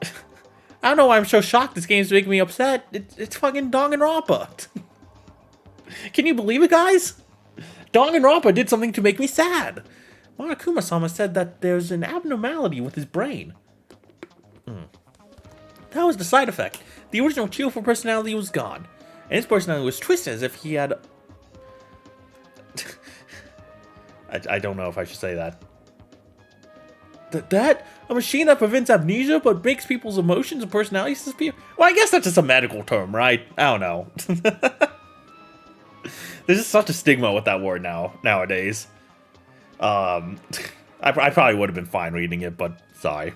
I don't know why I'm so shocked this game's making me upset. It's fucking Danganronpa. Can you believe it, guys? Danganronpa did something to make me sad. Monokuma-sama said that there's an abnormality with his brain. That was the side effect. The original cheerful personality was gone, and his personality was twisted as if he had... I don't know if I should say that. That? A machine that prevents amnesia but makes people's emotions and personalities disappear? Well, I guess that's just a medical term, right? I don't know. There's just such a stigma with that word nowadays. I probably would have been fine reading it, but sorry.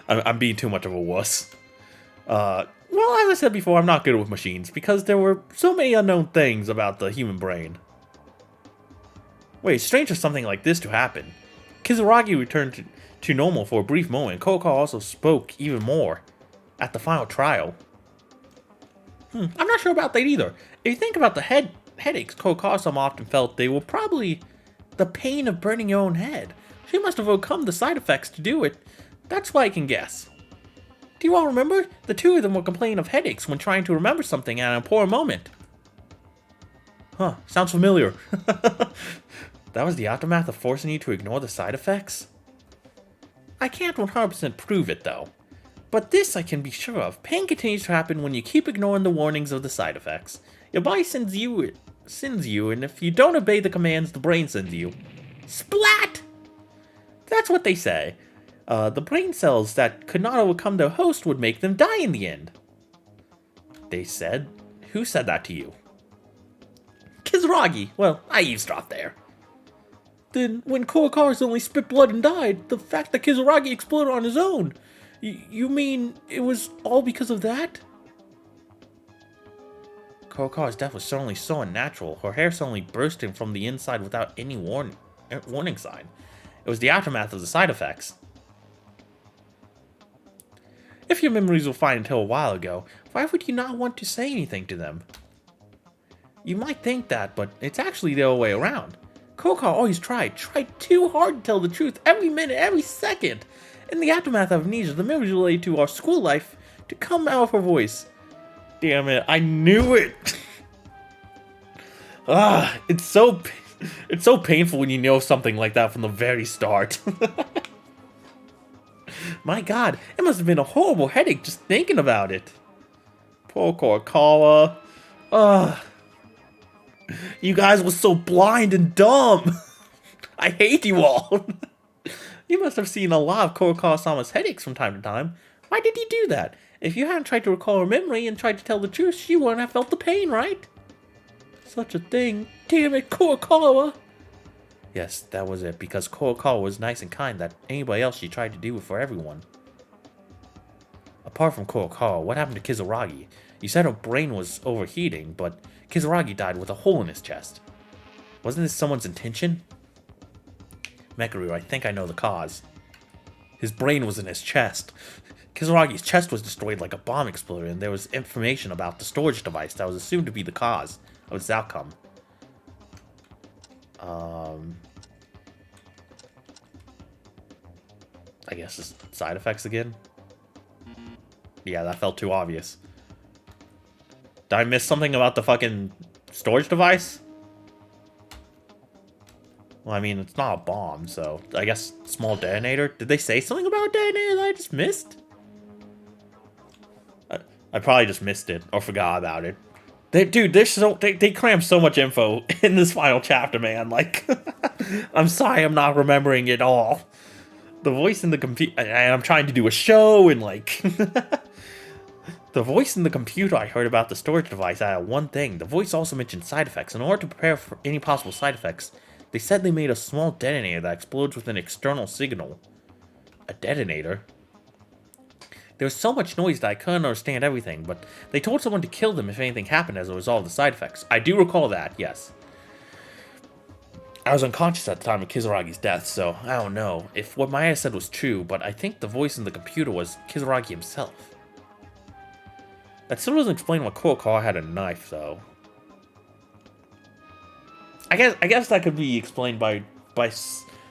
I'm being too much of a wuss. Well, as I said before, I'm not good with machines because there were so many unknown things about the human brain. Wait, it's strange for something like this to happen. Kizuragi returned to normal for a brief moment. Kurokawa also spoke even more at the final trial. I'm not sure about that either. If you think about the headaches Kurokawa-sama often felt, they were probably the pain of burning your own head. She must have overcome the side effects to do it. That's what I can guess. Do you all remember? The 2 of them were complaining of headaches when trying to remember something at an important moment. Huh, sounds familiar. That was the aftermath of forcing you to ignore the side effects? I can't 100% prove it, though. But this I can be sure of. Pain continues to happen when you keep ignoring the warnings of the side effects. Your body sends you, and if you don't obey the commands the brain sends you... Splat! That's what they say. The brain cells that could not overcome their host would make them die in the end. They said? Who said that to you? Kizuragi. Well, I eavesdropped there. Then, when Kurokawa only spit blood and died, the fact that Kizuragi exploded on his own, you mean it was all because of that? Kurokawa's death was certainly so unnatural. Her hair suddenly bursting from the inside without any warning sign. It was the aftermath of the side effects. If your memories were fine until a while ago, why would you not want to say anything to them? You might think that, but it's actually the other way around. Kurokawa always tried too hard to tell the truth every minute, every second. In the aftermath of amnesia, the memories related to our school life to come out of her voice. Damn it, I knew it! It's so painful when you know something like that from the very start. My god, it must have been a horrible headache just thinking about it. Poor Kurokawa. You guys were so blind and dumb. I hate you all. You must have seen a lot of Kurokawa-sama's headaches from time to time. Why did you do that? If you hadn't tried to recall her memory and tried to tell the truth, she wouldn't have felt the pain, right? Such a thing. Damn it, Kurokawa. Yes, that was it, because Kurokawa was nice and kind that anybody else she tried to do it for everyone. Apart from Kurokawa, what happened to Kizuragi? You said her brain was overheating, but Kizuragi died with a hole in his chest. Wasn't this someone's intention? Mekaru, I think I know the cause. His brain was in his chest. Kizuragi's chest was destroyed like a bomb exploded, and there was information about the storage device that was assumed to be the cause of its outcome. I guess it's side effects again? Yeah, that felt too obvious. Did I miss something about the fucking storage device? Well, I mean, it's not a bomb, so I guess small detonator. Did they say something about a detonator that I just missed? I probably just missed it or forgot about it. Dude, they crammed so much info in this final chapter, man. Like, I'm sorry I'm not remembering it all. The voice in the computer, I'm trying to do a show, and like, the voice in the computer I heard about the storage device added one thing. The voice also mentioned side effects. In order to prepare for any possible side effects, they said they made a small detonator that explodes with an external signal. A detonator? There was so much noise that I couldn't understand everything, but they told someone to kill them if anything happened as a result of the side effects. I do recall that, yes. I was unconscious at the time of Kizuragi's death, so I don't know if what Maeda said was true, but I think the voice in the computer was Kizuragi himself. That still doesn't explain why Kurokawa had a knife, though. I guess that could be explained by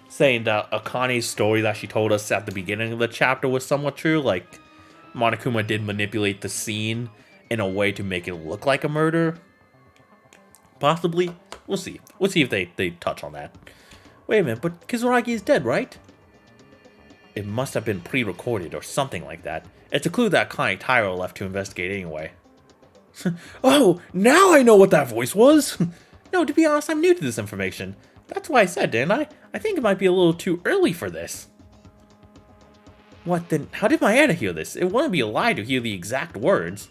saying that Akane's story that she told us at the beginning of the chapter was somewhat true. Like, Monokuma did manipulate the scene in a way to make it look like a murder. Possibly. We'll see. We'll see if they touch on that. Wait a minute, but Kizuragi is dead, right? It must have been pre-recorded or something like that. It's a clue that Akane Taira left to investigate anyway. Oh, now I know what that voice was! No, to be honest, I'm new to this information. That's why I said, didn't I? I think it might be a little too early for this. What then? How did Maeda hear this? It wouldn't be a lie to hear the exact words.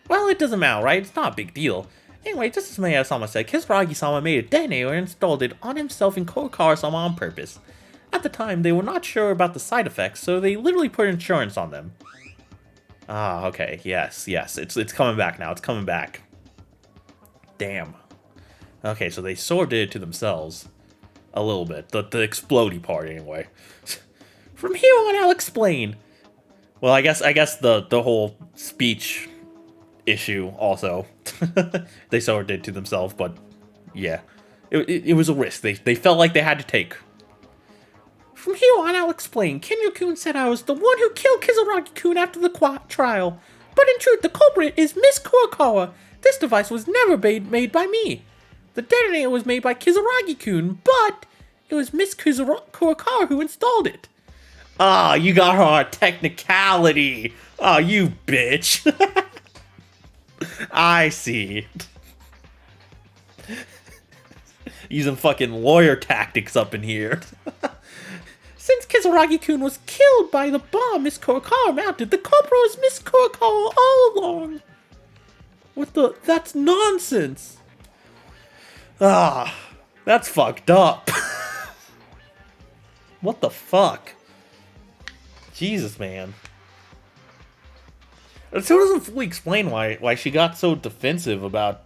Well, it doesn't matter, right? It's not a big deal. Anyway, just as Maeda-sama said, Kizuragi-sama made a detonator and installed it on himself and Kurokawa-sama on purpose. At the time, they were not sure about the side effects, so they literally put insurance on them. Ah, okay, yes, it's coming back now, it's coming back. Damn. Okay, so they sort of did it to themselves. A little bit. The explodey part, anyway. From here on, I'll explain. Well, I guess the whole speech issue also. They sort of did to themselves, but yeah. It was a risk they felt like they had to take. From here on, I'll explain. Kinjo-kun said I was the one who killed Kizuragi-kun after the trial. But in truth, the culprit is Miss Kurokawa. This device was never made by me. The detonator was made by Kizuragi-kun, but it was Miss Kurokawa who installed it. Ah, you got her on a technicality. Oh, you bitch. I see. Using fucking lawyer tactics up in here. Since Kizuragi-kun was killed by the bomb Miss Kurokawa mounted, the culprit was Miss Kurokawa all along. What the? That's nonsense. Ah, that's fucked up. What the fuck? Jesus, man. It still doesn't fully explain why she got so defensive about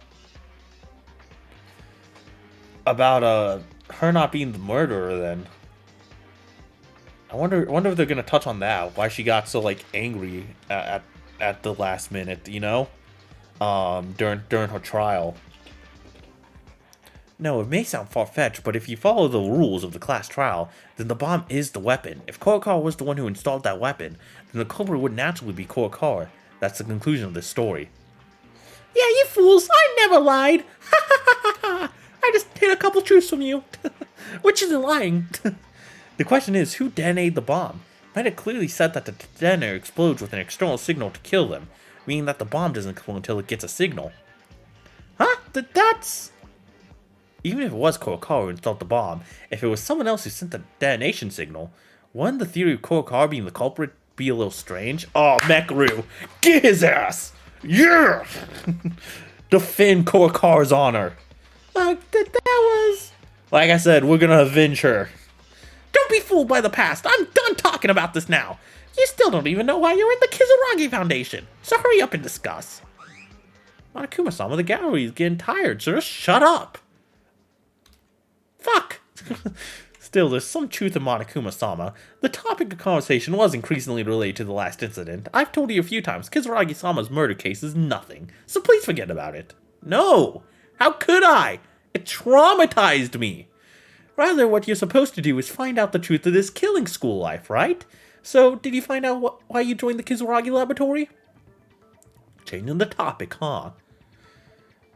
her not being the murderer. Then I wonder if they're gonna touch on that. Why she got so like angry at the last minute, you know, during her trial. No, it may sound far-fetched, but if you follow the rules of the class trial, then the bomb is the weapon. If Kurokawa was the one who installed that weapon, then the culprit would naturally be Kurokawa. That's the conclusion of this story. Yeah, you fools! I never lied! Ha ha ha ha! I just hid a couple truths from you! Which isn't lying! The question is, who detonated the bomb? Maeda clearly said that the detonator explodes with an external signal to kill them, meaning that the bomb doesn't explode until it gets a signal. Huh? That's... Even if it was Kurokawa who installed the bomb, if it was someone else who sent the detonation signal, wouldn't the theory of Kurokawa being the culprit be a little strange? Oh, Mekaru! Get his ass! Yeah! Defend Kurokawa's honor! That was... Like I said, we're gonna avenge her. Don't be fooled by the past! I'm done talking about this now! You still don't even know why you're in the Kizuragi Foundation! So hurry up and discuss! Monokuma-sama, the gallery is getting tired, so just shut up! Fuck! Still, there's some truth in Monokuma-sama. The topic of conversation was increasingly related to the last incident. I've told you a few times, Kizuragi-sama's murder case is nothing, so please forget about it. No! How could I? It traumatized me! Rather, what you're supposed to do is find out the truth of this killing school life, right? So, did you find out why you joined the Kizuragi laboratory? Changing the topic, huh?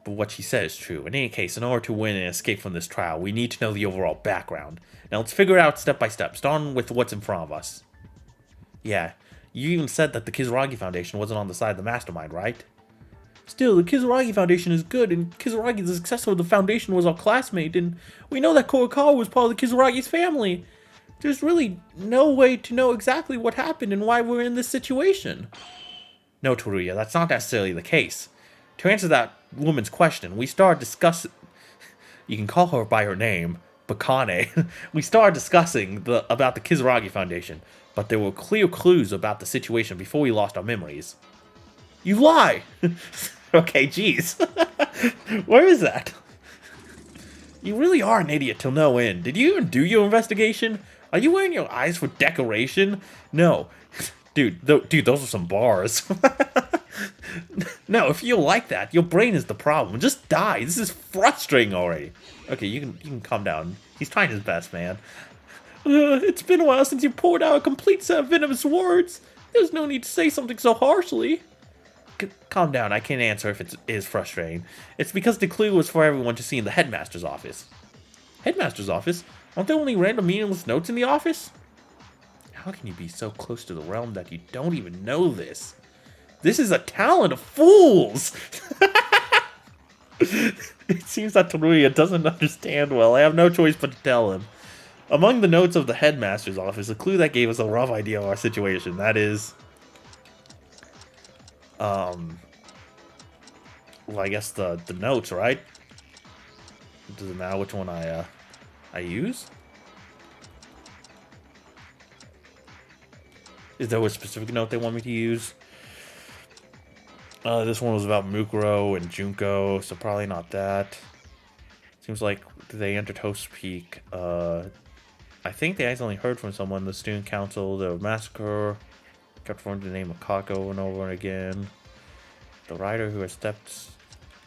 But what she said is true. In any case, in order to win and escape from this trial, we need to know the overall background. Now let's figure it out step by step, starting with what's in front of us. Yeah, you even said that the Kizuragi Foundation wasn't on the side of the mastermind, right? Still, the Kizuragi Foundation is good, and Kizuragi, the successor of the Foundation, was our classmate, and we know that Kurokawa was part of the Kizuragi's family. There's really no way to know exactly what happened and why we're in this situation. No, Teruya, that's not necessarily the case. To answer that woman's question, we started discussing... You can call her by her name, Bakane. We started discussing about the Kizuragi Foundation, but there were clear clues about the situation before we lost our memories. You lie! Okay, jeez. Where is that? You really are an idiot till no end. Did you even do your investigation? Are you wearing your eyes for decoration? No. Dude, those are some bars. No, if you like that, your brain is the problem. Just die. This is frustrating already. Okay, you can calm down. He's trying his best, man. It's been a while since you poured out a complete set of venomous words. There's no need to say something so harshly. Calm down. I can't answer if it is frustrating. It's because the clue was for everyone to see in the headmaster's office. Headmaster's office? Aren't there only random meaningless notes in the office? How can you be so close to the realm that you don't even know this? This is a talent of fools! It seems that Teruya doesn't understand well. I have no choice but to tell him. Among the notes of the headmaster's office, a clue that gave us a rough idea of our situation. That is... well, I guess the notes, right? Does it matter which one I use? Is there a specific note they want me to use? This one was about Mukuro and Junko, so probably not that. Seems like they entered Host Peak. I think they accidentally heard from someone, the student council, the massacre, kept referring to the name Mikako over and over again. The writer who has stepped...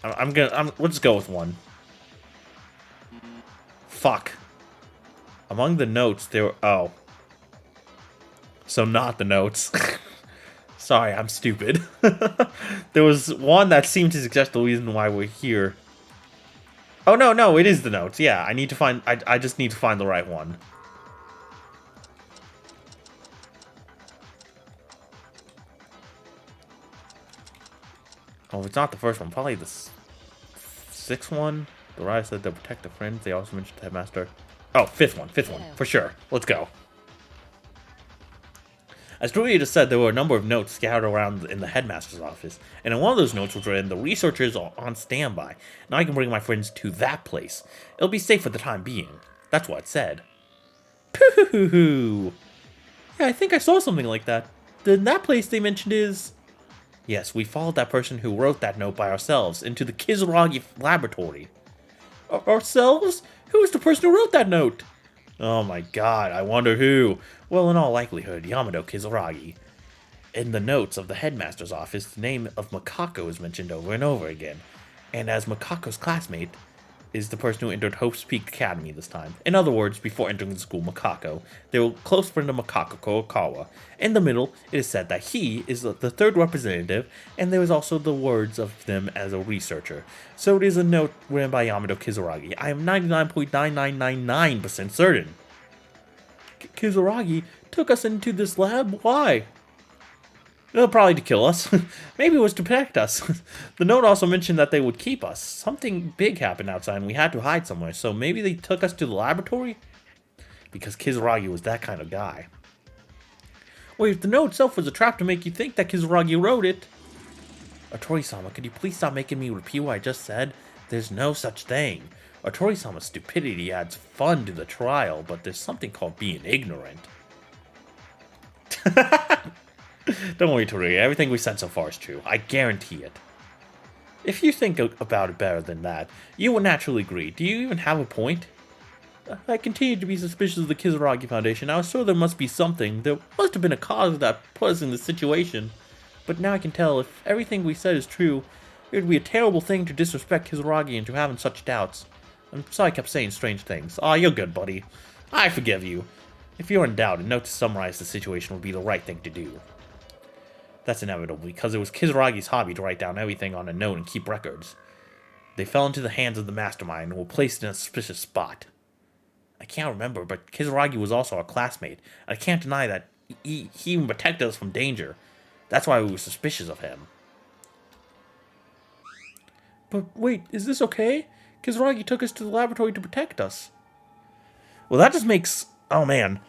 let's go with one. Fuck. Among the notes, there were... Oh. So not the notes. Sorry, I'm stupid. There was one that seemed to suggest the reason why we're here. Oh, no, it is the notes. Yeah, I need to find... I just need to find the right one. Oh, if it's not the first one, probably the sixth one. The writer said they'll protect their friends. They also mentioned the headmaster. Oh, fifth one, for sure. Let's go. As Doria just said, there were a number of notes scattered around in the headmaster's office, and in one of those notes was written, "The researchers are on standby. Now I can bring my friends to that place. It'll be safe for the time being." That's what it said. Pooh. Yeah, I think I saw something like that. Then that place they mentioned is... Yes, we followed that person who wrote that note by ourselves into the Kizuragi laboratory. Ourselves? Who was the person who wrote that note? Oh my god, I wonder who. Well, in all likelihood, Yamato Kizuragi. In the notes of the headmaster's office, the name of Mikako is mentioned over and over again. And as Mikako's classmate, is the person who entered Hope's Peak Academy this time. In other words, before entering the school, Mikako. They were a close friend of Mikako Kurokawa. In the middle, it is said that he is the third representative, and there is also the words of them as a researcher. So it is a note written by Yamato Kizuragi. I am 99.9999% certain. Kizuragi took us into this lab? Why? Probably to kill us. Maybe it was to protect us. The note also mentioned that they would keep us. Something big happened outside and we had to hide somewhere, so maybe they took us to the laboratory? Because Kizuragi was that kind of guy. Wait, if the note itself was a trap to make you think that Kizuragi wrote it... Otori-sama, could you please stop making me repeat what I just said? There's no such thing. Otori-sama's stupidity adds fun to the trial, but there's something called being ignorant. Don't worry, Tsurugi. Everything we said so far is true. I guarantee it. If you think about it better than that, you would naturally agree. Do you even have a point? I continued to be suspicious of the Kizuragi Foundation. I was sure there must be something. There must have been a cause that put us in this situation. But now I can tell if everything we said is true, it would be a terrible thing to disrespect Kizuragi into having such doubts. I'm sorry I kept saying strange things. Aw, you're good, buddy. I forgive you. If you're in doubt, a note to summarize the situation would be the right thing to do. That's inevitable, because it was Kizuragi's hobby to write down everything on a note and keep records. They fell into the hands of the mastermind and were placed in a suspicious spot. I can't remember, but Kizuragi was also our classmate. I can't deny that he even protected us from danger. That's why we were suspicious of him. But wait, is this okay? Kizuragi took us to the laboratory to protect us. Well, that just makes... Oh, man.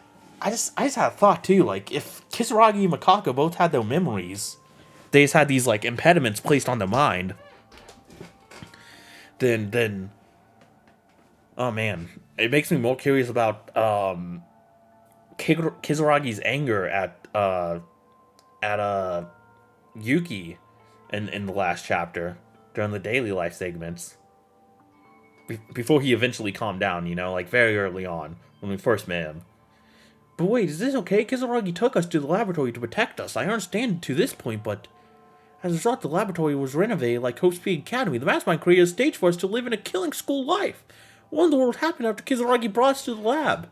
I just had a thought, too. Like, if Kizuragi and Mikako both had their memories, they just had these, like, impediments placed on their mind, then... Oh, man. It makes me more curious about, Kizuragi's anger at Yuki in the last chapter, during the daily life segments. Before he eventually calmed down, you know, like, very early on, when we first met him. But wait, is this okay? Kizuragi took us to the laboratory to protect us. I understand to this point, but... As a result, the laboratory was renovated like Hope's Peak Academy. The mastermind created a stage for us to live in a killing school life. What in the world happened after Kizuragi brought us to the lab?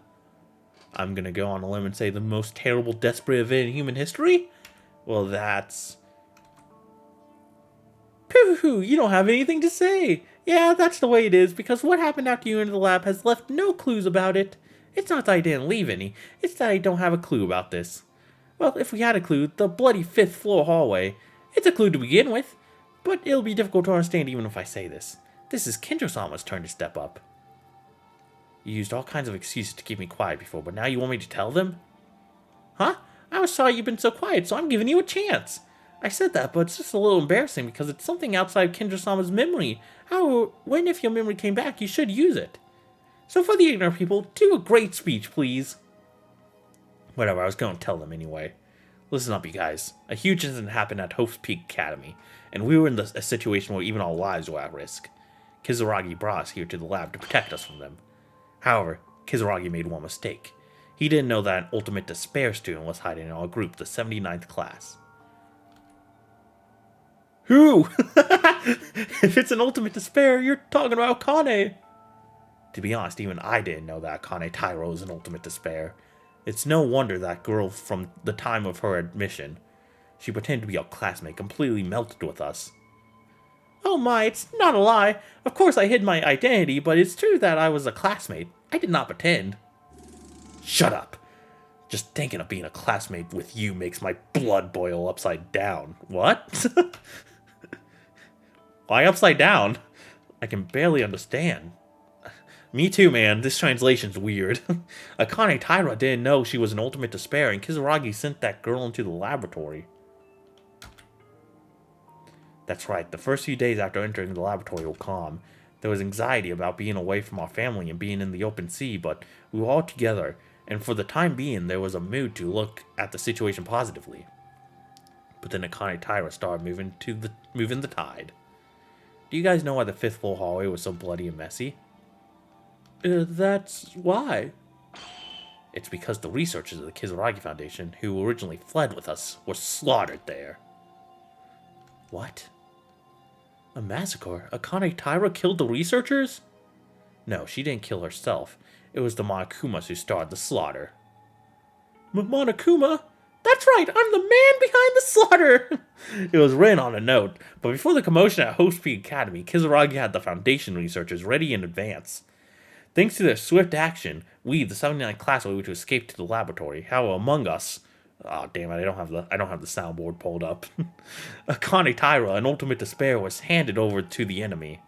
I'm gonna go on a limb and say the most terrible, desperate event in human history? Well, that's... Pooh, you don't have anything to say. Yeah, that's the way it is, because what happened after you entered the lab has left no clues about it. It's not that I didn't leave any, it's that I don't have a clue about this. Well, if we had a clue, the bloody 5th floor hallway. It's a clue to begin with, but it'll be difficult to understand even if I say this. This is Kinjo-sama's turn to step up. You used all kinds of excuses to keep me quiet before, but now you want me to tell them? Huh? I was sorry you've been so quiet, so I'm giving you a chance. I said that, but it's just a little embarrassing because it's something outside Kinjo-sama's memory. When if your memory came back, you should use it. So for the ignorant people, do a great speech, please. Whatever, I was going to tell them anyway. Listen up, you guys. A huge incident happened at Hope's Peak Academy, and we were in a situation where even our lives were at risk. Kizuragi brought us here to the lab to protect us from them. However, Kizuragi made one mistake. He didn't know that an Ultimate Despair student was hiding in our group, the 79th class. Who? If it's an Ultimate Despair, you're talking about Akane. To be honest, even I didn't know that Akane Taira was an Ultimate Despair. It's no wonder that girl from the time of her admission. She pretended to be our classmate, completely melted with us. Oh my, it's not a lie. Of course I hid my identity, but it's true that I was a classmate. I did not pretend. Shut up. Just thinking of being a classmate with you makes my blood boil upside down. What? Why upside down? I can barely understand. Me too, man. This translation's weird. Akane Taira didn't know she was an ultimate despair, and Kizuragi sent that girl into the laboratory. That's right. The first few days after entering the laboratory were calm. There was anxiety about being away from our family and being in the open sea, but we were all together, and for the time being, there was a mood to look at the situation positively. But then Akane Taira started moving the tide. Do you guys know why the 5th floor hallway was so bloody and messy? That's why. It's because the researchers of the Kizuragi Foundation, who originally fled with us, were slaughtered there. What? A massacre? Akane Taira killed the researchers? No, she didn't kill herself. It was the Monokumas who started the slaughter. Monokuma? That's right, I'm the man behind the slaughter! It was written on a note, but before the commotion at Host Peak Academy, Kizuragi had the Foundation researchers ready in advance. Thanks to their swift action, we, the 79th class, were able to escape to the laboratory. However, among us... Oh, damn it, I don't have the soundboard pulled up. Akane Taira, an ultimate despair, was handed over to the enemy.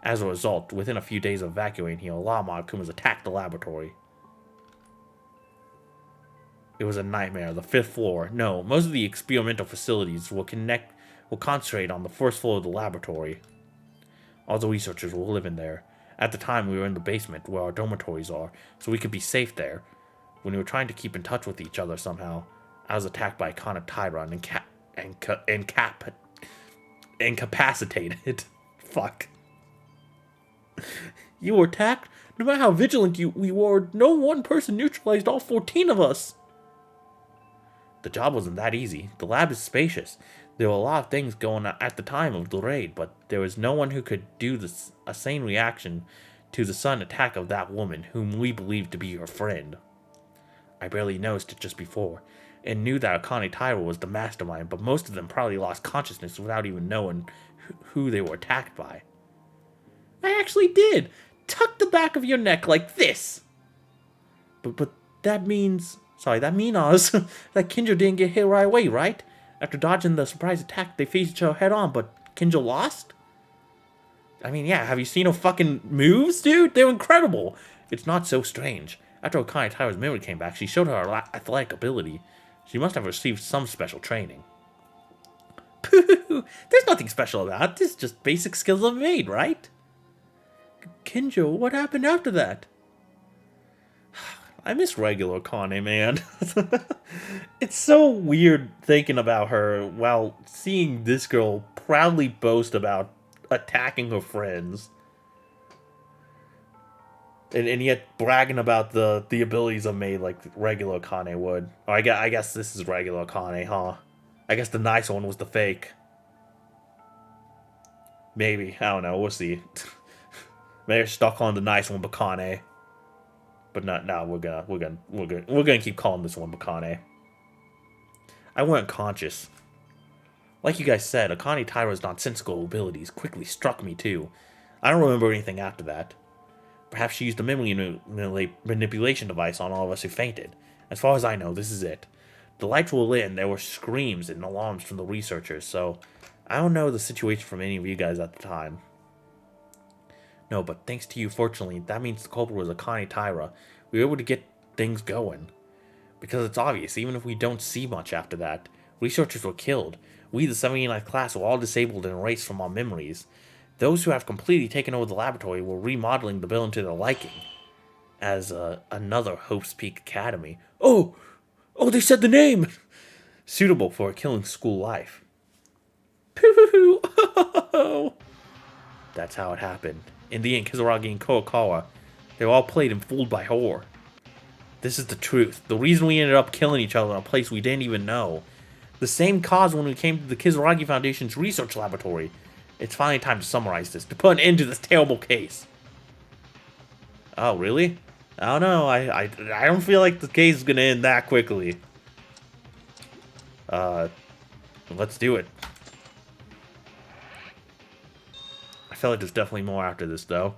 As a result, within a few days of evacuating here, a lot of Monokumas attacked the laboratory. It was a nightmare. The 5th floor. No, most of the experimental facilities will concentrate on the 1st floor of the laboratory. All the researchers were living there. At the time, we were in the basement where our dormitories are, so we could be safe there. When we were trying to keep in touch with each other somehow, I was attacked by Akane Taira and incapacitated. Fuck. You were attacked? No matter how vigilant we were, no one person neutralized all 14 of us. The job wasn't that easy. The lab is spacious. There were a lot of things going on at the time of the raid, but there was no one who could do a sane reaction to the sudden attack of that woman, whom we believed to be your friend. I barely noticed it just before, and knew that Akane Taira was the mastermind, but most of them probably lost consciousness without even knowing who they were attacked by. I actually did! Tuck the back of your neck like this! But that means... Sorry, that means that Kinjo didn't get hit right away, right? After dodging the surprise attack, they faced each other head on, but Kinjo lost? I mean, yeah, have you seen her fucking moves, dude? They're incredible! It's not so strange. After Akane Taira's memory came back, she showed her athletic ability. She must have received some special training. Pooh! There's nothing special about it. This is just basic skills of maid, right? Kinjo, what happened after that? I miss regular Akane, man. It's so weird thinking about her while seeing this girl proudly boast about attacking her friends. And yet bragging about the abilities of maid like regular Akane would. Oh, I guess this is regular Akane, huh? I guess the nice one was the fake. Maybe. I don't know. We'll see. Maybe I should start calling the nice one Bakane. But no, we're gonna keep calling this one Bakane. I weren't conscious. Like you guys said, Akane Taira's nonsensical abilities quickly struck me too. I don't remember anything after that. Perhaps she used a memory manipulation device on all of us who fainted. As far as I know, this is it. The lights were lit and there were screams and alarms from the researchers, so I don't know the situation from any of you guys at the time. No, but thanks to you, fortunately, that means the culprit was Akane Taira. We were able to get things going. Because it's obvious, even if we don't see much after that, researchers were killed. We, the 79th class, were all disabled and erased from our memories. Those who have completely taken over the laboratory were remodeling the building to their liking. As another Hope's Peak Academy. Oh, they said the name! Suitable for a killing school life. Pooh! That's how it happened. In the end, Kizuragi and Kurokawa, they were all played and fooled by horror. This is the truth. The reason we ended up killing each other in a place we didn't even know. The same cause when we came to the Kizuragi Foundation's research laboratory. It's finally time to summarize this, to put an end to this terrible case. Oh, really? I don't know. I don't feel like the case is gonna end that quickly. Let's do it. I feel like there's definitely more after this, though.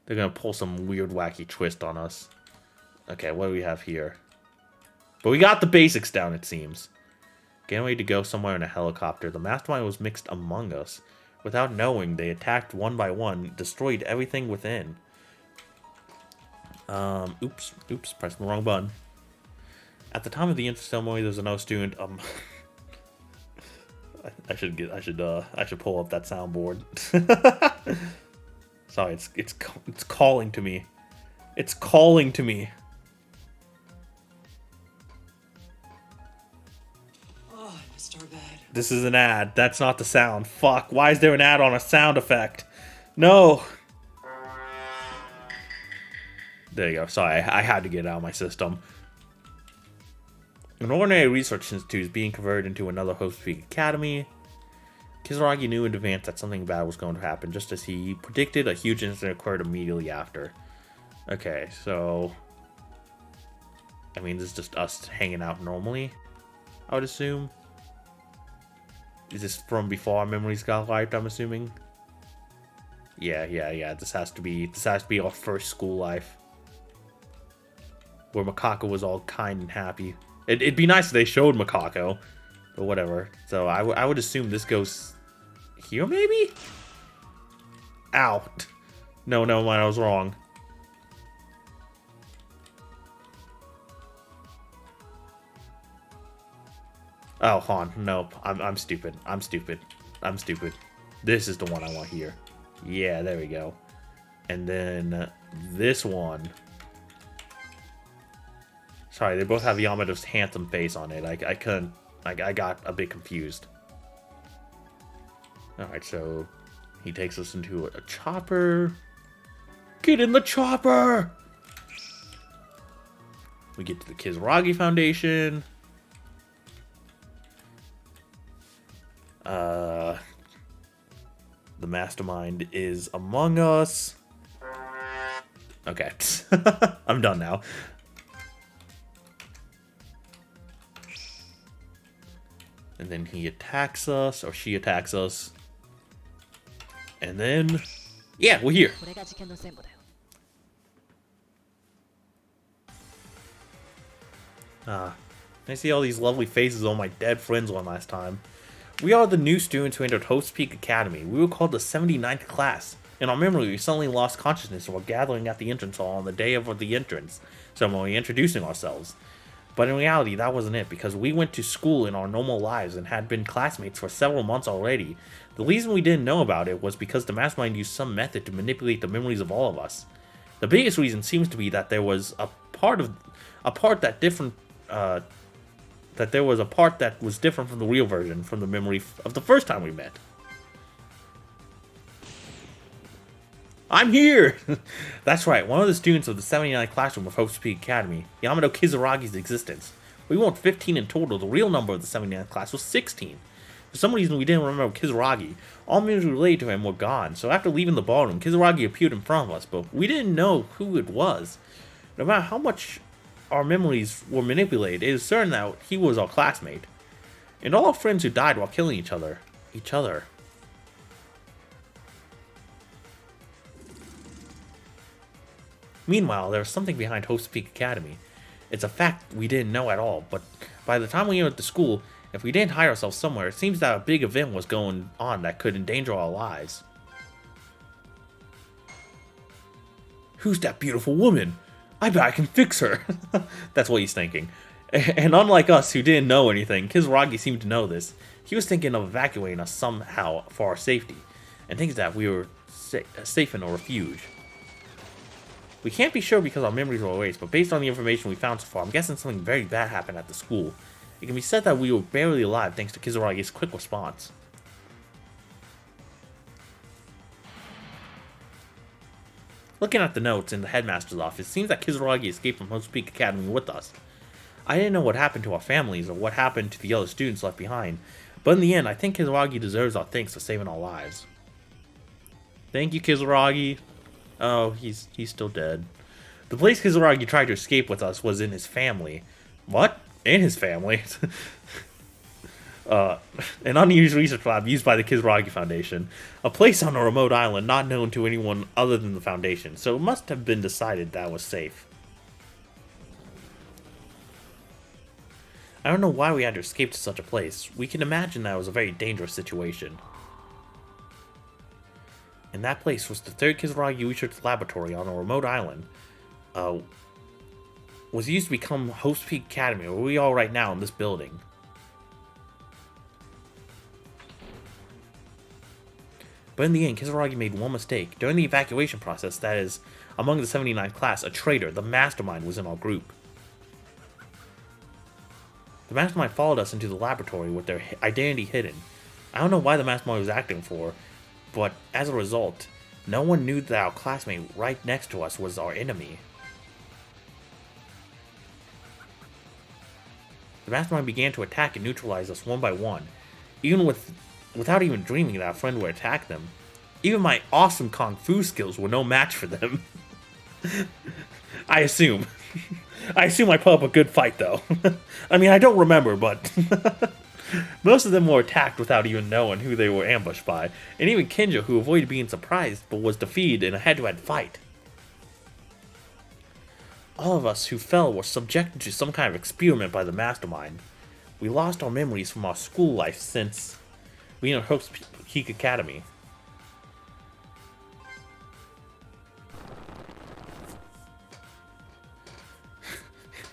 They're gonna pull some weird, wacky twist on us. Okay, what do we have here? But we got the basics down, it seems. Getting ready to go somewhere in a helicopter. The mastermind was mixed among us. Without knowing, they attacked one by one, destroyed everything within. Oops, pressed the wrong button. At the time of the entrance ceremony, there's another student. I should pull up that soundboard. Sorry, it's calling to me. It's calling to me. Oh, I missed our bed. This is an ad. That's not the sound. Fuck. Why is there an ad on a sound effect? No. There you go. Sorry, I had to get it out of my system. An ordinary research institute is being converted into another Host Peak Academy. Kizuragi knew in advance that something bad was going to happen, just as he predicted. A huge incident occurred immediately after. Okay, so... I mean, this is just us hanging out normally, I would assume. Is this from before our memories got wiped, I'm assuming? Yeah. This has to be our first school life. Where Mikako was all kind and happy. It'd be nice if they showed Mikako, but whatever. So I would assume this goes here, maybe? Ow. No, mind, I was wrong. Oh, Han, nope. I'm stupid. This is the one I want here. Yeah, there we go. And then this one. Sorry, they both have Yamato's handsome face on it. I couldn't... I got a bit confused. Alright, so... he takes us into a chopper. Get in the chopper! We get to the Kizuragi Foundation. The mastermind is among us. Okay. I'm done now. And then he attacks us, or she attacks us. And then... yeah, we're here. I see all these lovely faces on my dead friends one last time. We are the new students who entered Host Peak Academy. We were called the 79th class. In our memory, we suddenly lost consciousness while gathering at the entrance hall on the day of the entrance ceremony, introducing ourselves. But in reality, that wasn't it, because we went to school in our normal lives and had been classmates for several months already. The reason we didn't know about it was because the mastermind used some method to manipulate the memories of all of us. The biggest reason seems to be that there was a part that was different from the real version, from the memory of the first time we met. I'm here! That's right, one of the students of the 79th classroom of Host Peak Academy, Yamato Kizuragi's existence. We weren't 15 in total, the real number of the 79th class was 16. For some reason we didn't remember Kizuragi. All memories related to him were gone, so after leaving the ballroom, Kizuragi appeared in front of us, but we didn't know who it was. No matter how much our memories were manipulated, it is certain that he was our classmate. And all our friends who died while killing each other. Meanwhile, there was something behind Host Peak Academy. It's a fact we didn't know at all, but by the time we entered the school, if we didn't hide ourselves somewhere, it seems that a big event was going on that could endanger our lives. Who's that beautiful woman? I bet I can fix her. That's what he's thinking. And unlike us, who didn't know anything, Kizuragi seemed to know this. He was thinking of evacuating us somehow for our safety, and thinks that we were safe in a refuge. We can't be sure because our memories were erased, but based on the information we found so far, I'm guessing something very bad happened at the school. It can be said that we were barely alive thanks to Kizuragi's quick response. Looking at the notes in the headmaster's office, it seems that Kizuragi escaped from Host Peak Academy with us. I didn't know what happened to our families or what happened to the other students left behind, but in the end, I think Kizuragi deserves our thanks for saving our lives. Thank you, Kizuragi. Oh, he's still dead. The place Kizuragi tried to escape with us was in his family. What? In his family? An unused research lab used by the Kizuragi Foundation. A place on a remote island not known to anyone other than the Foundation, so it must have been decided that was safe. I don't know why we had to escape to such a place. We can imagine that it was a very dangerous situation. And that place was the third Kizuragi Research Laboratory on a remote island. Was used to become Host Peak Academy, where we are right now in this building. But in the end, Kizuragi made one mistake. During the evacuation process, that is, among the 79th class, a traitor, the mastermind, was in our group. The mastermind followed us into the laboratory with their identity hidden. I don't know why the mastermind was acting for, but as a result, no one knew that our classmate right next to us was our enemy. The mastermind began to attack and neutralize us one by one, without even dreaming that our friend would attack them. Even my awesome kung fu skills were no match for them. I assume. I put up a good fight, though. I mean, I don't remember, but most of them were attacked without even knowing who they were ambushed by. And even Kinjo, who avoided being surprised, but was defeated in a head-to-head fight. All of us who fell were subjected to some kind of experiment by the mastermind. We lost our memories from our school life since we entered Hope's Peak Academy.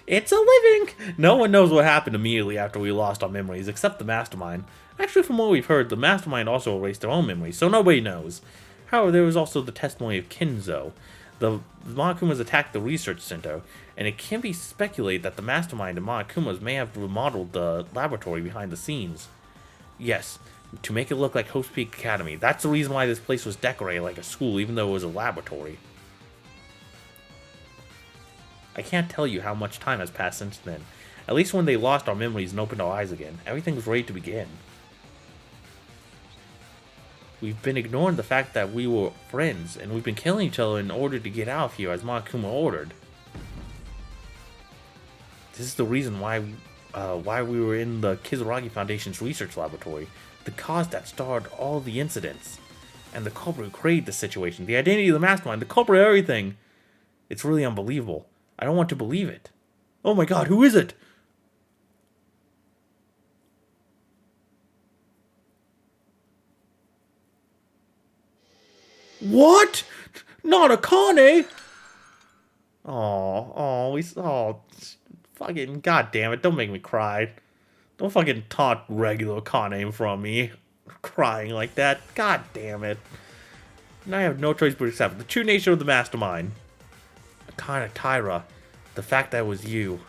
It's a living! No one knows what happened immediately after we lost our memories, except the mastermind. Actually, from what we've heard, the mastermind also erased their own memories, so nobody knows. However, there was also the testimony of Kinzo. The Monokumas attacked the research center, and it can be speculated that the mastermind and Monokumas may have remodeled the laboratory behind the scenes. Yes, to make it look like Host Peak Academy. That's the reason why this place was decorated like a school, even though it was a laboratory. I can't tell you how much time has passed since then. At least when they lost our memories and opened our eyes again, everything was ready to begin. We've been ignoring the fact that we were friends, and we've been killing each other in order to get out of here as Monokuma ordered. This is the reason why we were in the Kizuragi Foundation's research laboratory, the cause that started all the incidents, and the culprit who created the situation, the identity of the mastermind, the culprit of everything. It's really unbelievable. I don't want to believe it. Oh my god, who is it? What? Not Akane? Fucking goddamn it, don't make me cry. Don't fucking taunt regular Akane from me. Crying like that. God damn it. And I have no choice but accept the true nature of the mastermind. Akane Taira, the fact that it was you.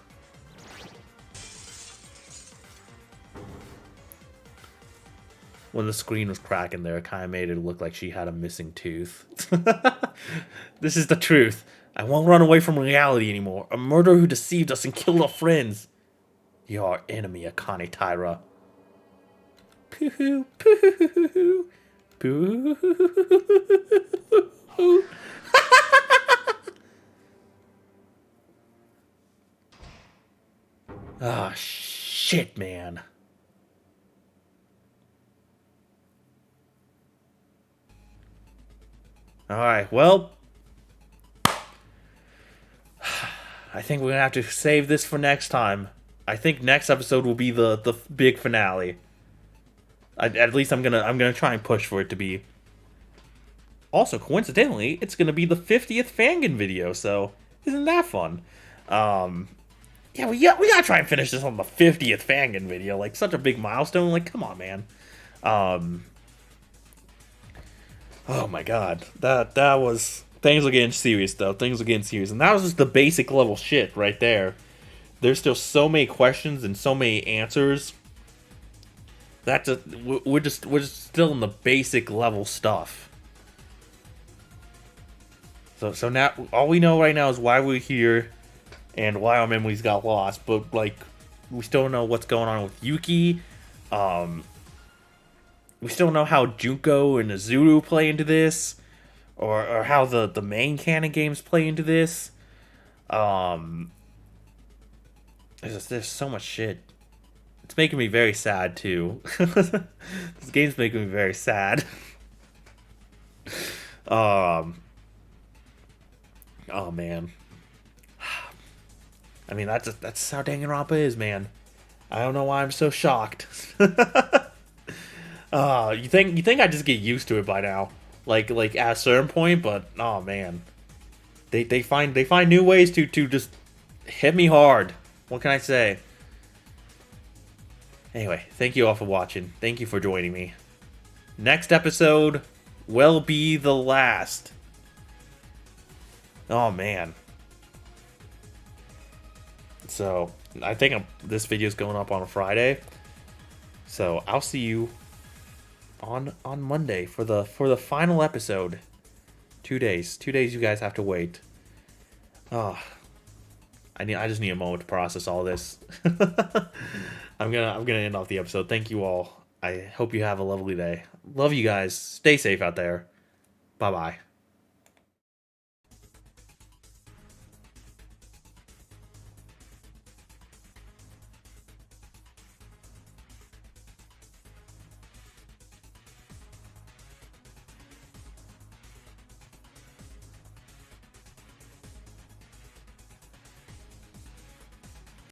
When the screen was cracking there, it kind of made it look like she had a missing tooth. This is the truth. I won't run away from reality anymore. A murderer who deceived us and killed our friends. You're our enemy, Akane Taira. Pooh, pooh, pooh. Ah, shit, man. Alright, well, I think we're gonna have to save this for next time. I think next episode will be the big finale. At least I'm gonna try and push for it to be. Also, coincidentally, it's gonna be the 50th Fangan video, so isn't that fun? Yeah, we gotta try and finish this on the 50th Fangan video. Like, such a big milestone. Like, come on, man. Oh my god, that was. Things are getting serious, though. Things are getting serious, and that was just the basic level shit right there. There's still so many questions and so many answers. We're just still in the basic level stuff. So now all we know right now is why we're here and why our memories got lost. But like, we still don't know what's going on with Yuki. We still don't know how Junko and Azuru play into this, or how the main canon games play into this. There's so much shit. It's making me very sad too. This game's making me very sad. Oh man. I mean, that's how Danganronpa is, man. I don't know why I'm so shocked. You think I just get used to it by now? like at a certain point, but oh man, they find new ways to just hit me hard. What can I say? Anyway, thank you all for watching. Thank you for joining me. Next episode will be the last. Oh man. So I think this video is going up on a Friday. So I'll see you on Monday for the final episode. 2 days. 2 days you guys have to wait. Oh, I just need a moment to process all this. I'm gonna end off the episode. Thank you all. I hope you have a lovely day. Love you guys. Stay safe out there. Bye bye.